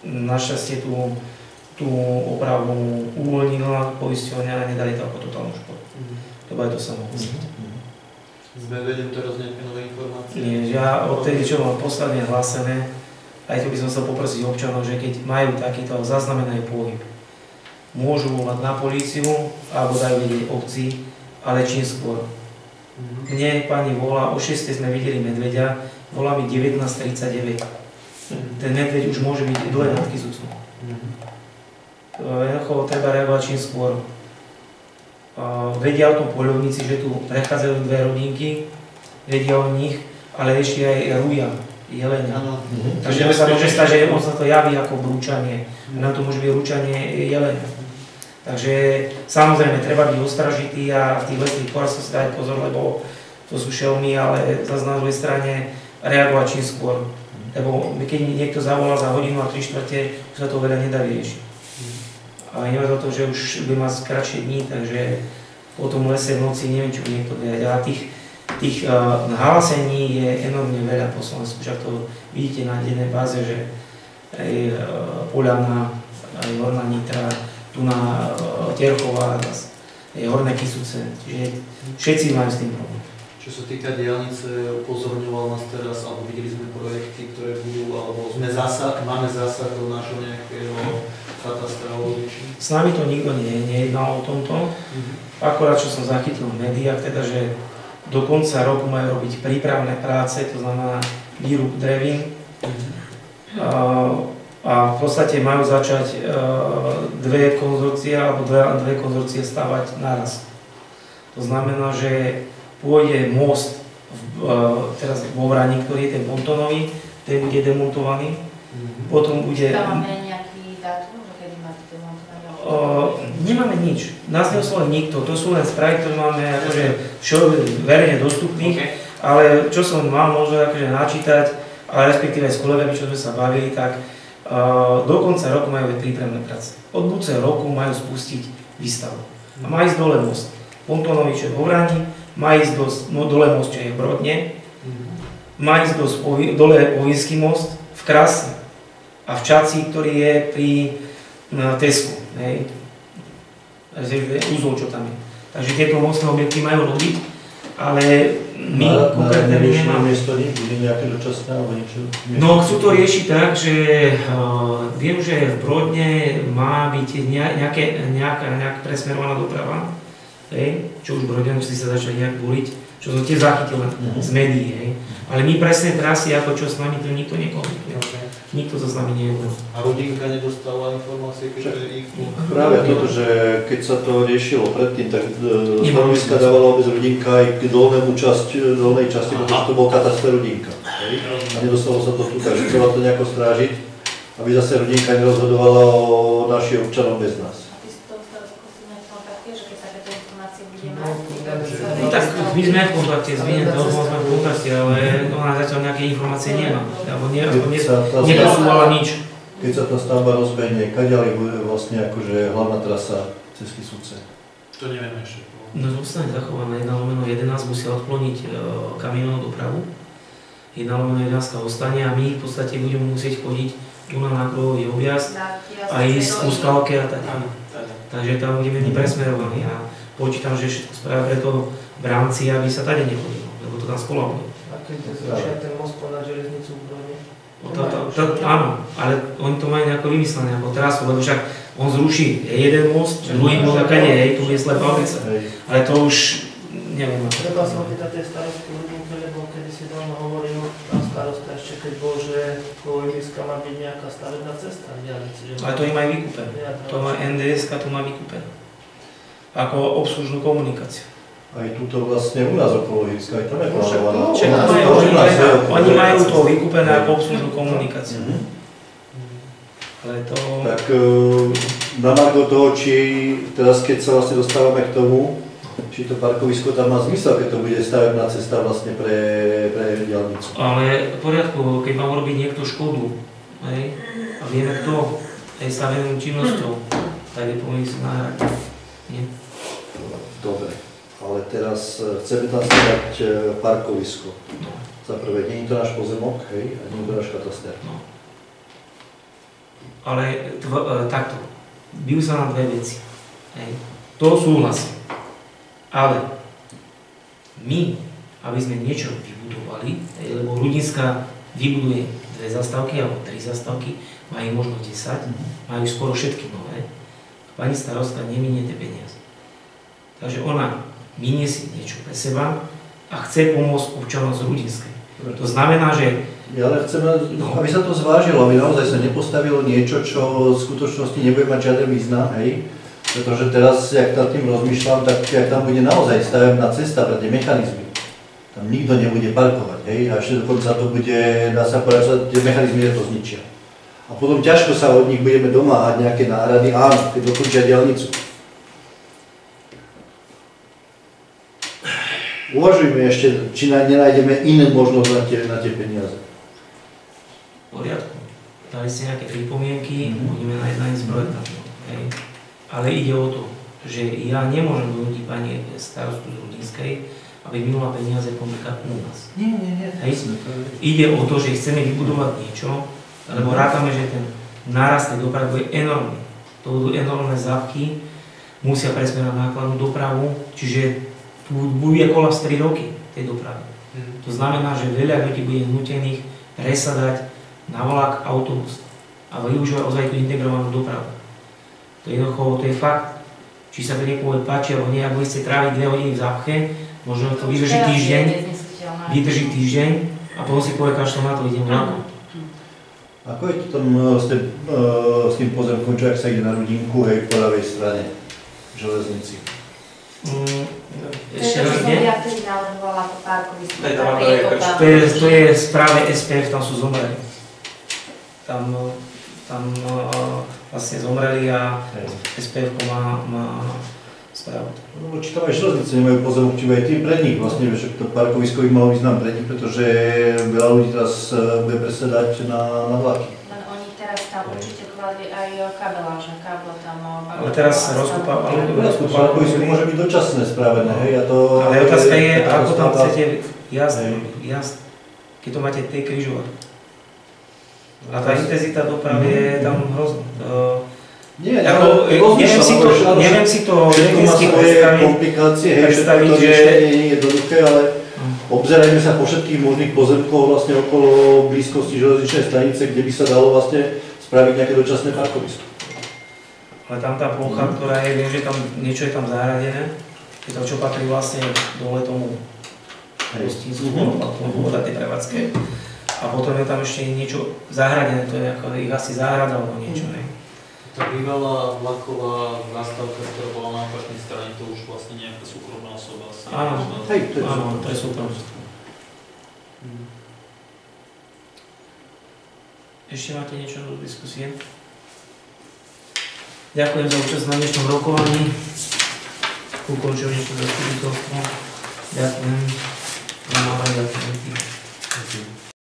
A: našťastie tú opravu uvoľnila poisťovňa a nedali to ako totálnu škodu. To bude to samo.
B: Sme vedeli teraz nejaké nové informácie?
A: Nie, ja odtedy, čo mám posledne hlásené, aj to by som chcel poprosiť občanov, že keď majú takýto zaznamenaný pohyb, môžu volať na políciu alebo dajú vedieť obci, ale čím skôr. Mne pani volá, o 6. sme videli medveďa, volá mi 19:39. Ten medveď už môže byť dole nad Kyzucom. Jednoducho treba reagovať čím skôr. Vedia o tom poľovníci, že tu prechádzajú dve rodinky, vedia o nich, ale ešte aj ruja, jelenia. Takže sa môže stať, že on sa to javí ako brúčanie. Na to môže byť rúčanie jelenia. Takže samozrejme treba byť ostražitý a v tých lesných porastoch si dať pozor, lebo to sú šelmy, ale zase na druhej strane reagovať čím skôr. Lebo keď niekto zavolá za hodinu a 3/4, už sa to veľa nedá vyriešiť. Ale neviem o to, že už by mal kratšie dní, takže po tom lese v noci neviem, čo by niekto vedieť. A tých nahlásení je enormne veľa po Slovensku, však to vidíte na dennej báze, že aj Poľana, aj Horná Nitra, tu na Terchová, aj Horné Kysuce, čiže všetci majú s tým problém.
B: Čo sa týka diaľnice, upozorňoval nás teraz, alebo videli sme projekty, ktoré budú, alebo máme zásah do nášho nejakého katastra vodičí?
A: S nami to nikto nejednal o tomto. Akorát, čo som zachytil v médiách, teda, že do konca roku majú robiť prípravné práce, to znamená výrub drevín. A v podstate majú začať dve konzorcie stavať naraz. To znamená, že pôjde most teraz vo Vrani, ktorý je ten pontónový, ten bude demontovaný. Potom bude...
F: Tam máme nejaký dátum, že kedy máte demontovanie?
A: Nemáme nič. Nás neoslovil nikto. To sú len správy, ktoré máme akože verejne dostupných, ale čo som mal možno akože načítať, ale respektíve aj s kolegami, čo sme sa bavili, tak do konca roku majú prípravné práce. Od budúceho roku majú spustiť výstavu. A má ísť dole most. Pontónový, čo je vo Vrani, má ísť dole most, čo je v Brodne, má ísť dole Ovinský most v Krásne a v Čaci, ktorý je pri Tesku. Úzol, čo tam je. Takže tieto mostné objekty majú robiť, ale my konkrétne nemáme.
D: Bude nejaké dočasné alebo niečo?
A: No, chcú to riešiť tak, že viem, že v Brodne má byť nejaká presmerovaná doprava, čo už Brodňan musí sa začať nejak búriť, čo som tiež zachytil z médií. Ale my presné trasy, ako čo s nami, to nikto nekomentuje. Nikto to s nami nejednal.
B: A Rudinka nedostala informácie, keďže ich tu...
D: Práve toto, že keď sa to riešilo predtým, tak stanoviska dávala obec Rudinka aj k dolnej časti, pretože to bol kataster Rudinka. A nedostalo sa to tu, takže treba to nejako strážiť, aby zase Rudinka nerozhodovala o našich občanov bez nás.
A: No tak my sme v kontakte s Vinetou, sme v kontakte, ale ona zatiaľ nejaké informácie nemá. Alebo neposúvala nič.
D: Keď sa tá stavba rozbehne, kaďali bude vlastne akože hlavná trasa cez Kysuce?
B: To nevieme ešte.
A: No zostane zachovaná 1/11, musia odkloniť kamionovú dopravu. 1/11 ostane a my v podstate budeme musieť chodiť tu na kruhový objazd a ísť ku Skalke a tak. Takže tam budeme presmerovaní. Počítam, že všetko spravia preto v rámci, aby sa tady nechodilo, lebo to tam skolabuje.
E: A keď zrušia ten most ponad železnicu v Brode?
A: Áno, ale oni to majú nejako vymyslené ako trasu, lebo však on zruší jeden most, druhý most a kade, tu je slepá ulica. Ale to už neviem.
E: Treba sa opýtať tej starostky Rudinke, lebo kedy si dávno hovoril, tam starosta ešte keď bol, že po Iliska má byť nejaká stavebná cesta v diaľnici.
A: Ale to im aj vykúpené. To má NDS-ka, to má vykúpené. Ako obslužnú komunikáciu.
D: Aj tuto vlastne u nás okolo Hicka, aj tam je plánovaná.
A: Oni majú to vykúpené ako obslužnú komunikáciu. Ale to...
D: Tak na margo toho, či teraz keď sa vlastne dostávame k tomu, či to parkovisko tam má zmysel, keď to bude stavebná cesta vlastne pre diaľnicu.
A: Ale v poriadku, keď vám robí niekto škodu, hej, a vieme kto, aj stavebnou činnosťou, tak je povinný si nahradiť. Nie?
D: Dobre, ale teraz chceme tam stavať parkovisko.
A: No.
D: Za prvé, nie je to náš pozemok, hej, a nie je to náš kataster.
A: No. Ale takto, bijú sa na dve veci. Hej. To súhlasím. Ale my, aby sme niečo vybudovali, lebo Rudinská vybuduje 2 zastávky alebo 3 zastávky, majú možno 10, majú skoro všetky nové. Pani starostka neminie tie peniaze. Takže ona minie si niečo pre seba a chce pomôcť občanom z Rudinskej. To znamená, že...
D: Ja ale chceme, aby sa to zvážilo, aby naozaj sa nepostavilo niečo, čo v skutočnosti nebude mať žiaden význam, hej? Pretože teraz, jak nad tým rozmýšľam, tak jak tam bude naozaj stavebná cesta pre tie mechanizmy, tam nikto nebude parkovať, hej? A ešte dokonca to bude, dá sa povedať, že tie mechanizmy to zničia. A potom ťažko sa od nich budeme domáhať nejaké náhrady, áno, keď dokončia diaľnicu. Uvažujme ešte, či nenájdeme inú možnosť na tie peniaze.
A: V poriadku. Dali ste nejaké pripomienky, budeme nájsť s projektami. Ale ide o to, že ja nemôžem donútiť pani starostu z Rudinskej, aby minula peniaze pomýkať u nás.
D: Nie.
A: Ide o to, že chceme vybudovať niečo, lebo rátame, že ten nárast tej dopravy bude enormný. To budú enormné závky, musia presmerať nákladnú dopravu, čiže tu bude kolaps 3 roky tej dopravy. To znamená, že veľa ľudí bude nutených presadať na vlak, autobus a využívať ozaj tú integrovanú dopravu. To je fakt. Či sa to niekomu páči alebo nie, ak budete tráviť 2 hodiny v zápche, možno to vydrží týždeň a potom si povie, kašľom na to, idem vlakom.
D: Ako je to tam s tým pozemkom, čo ak sa ide na Rudinku, hej, po ľavej strane železnici?
F: Ešte raz nie? Ja vtedy navrhovala ako parkovisko.
A: To je správe SPF, tam sú zomreli. Tam vlastne zomreli a SPF má správu.
D: No, či tam aj železnice nemajú pozemok, či aj tým pre nich vlastne, že to parkovisko by malo význam pre nich, pretože veľa ľudí teraz bude presedať na vlaky.
F: Len oni teraz tam určite kladli aj kabeláže, káble tam...
A: Ale teraz sa rozkúpali.
D: Parkovisko môže byť dočasné spravené, hej, a to...
A: Ale otázka je, ako tam chcete jasne, keď to máte tej križovatke. A tá intenzita dopravy je tam hrozná. Neviem si to technicky predstaviť, že...
D: nie je jednoduché, ale obzerajme sa po všetkých možných pozemkov vlastne okolo blízkosti železničnej stanice, kde by sa dalo vlastne spraviť nejaké dočasné parkovisko.
A: Ale tam tá plocha, ktorá je, viem, že tam niečo je tam zahradené, je to, čo patrí vlastne dole tomu hostincu, alebo tej prevádzke. A potom je tam ešte niečo zahradené, to je ako ich asi záhrada alebo niečo, ne?
B: Tá bývalá vlaková zastávka, ktorá bola na opačnej strane, to už vlastne nejaká súkromná osoba asi.
A: Áno, to je súkromná osoba. Ešte máte niečo do diskusie? Ďakujem za účasť na dnešnom rokovaní. Ukončujem niečo zastupiteľstvo. Ďakujem. Ďakujem.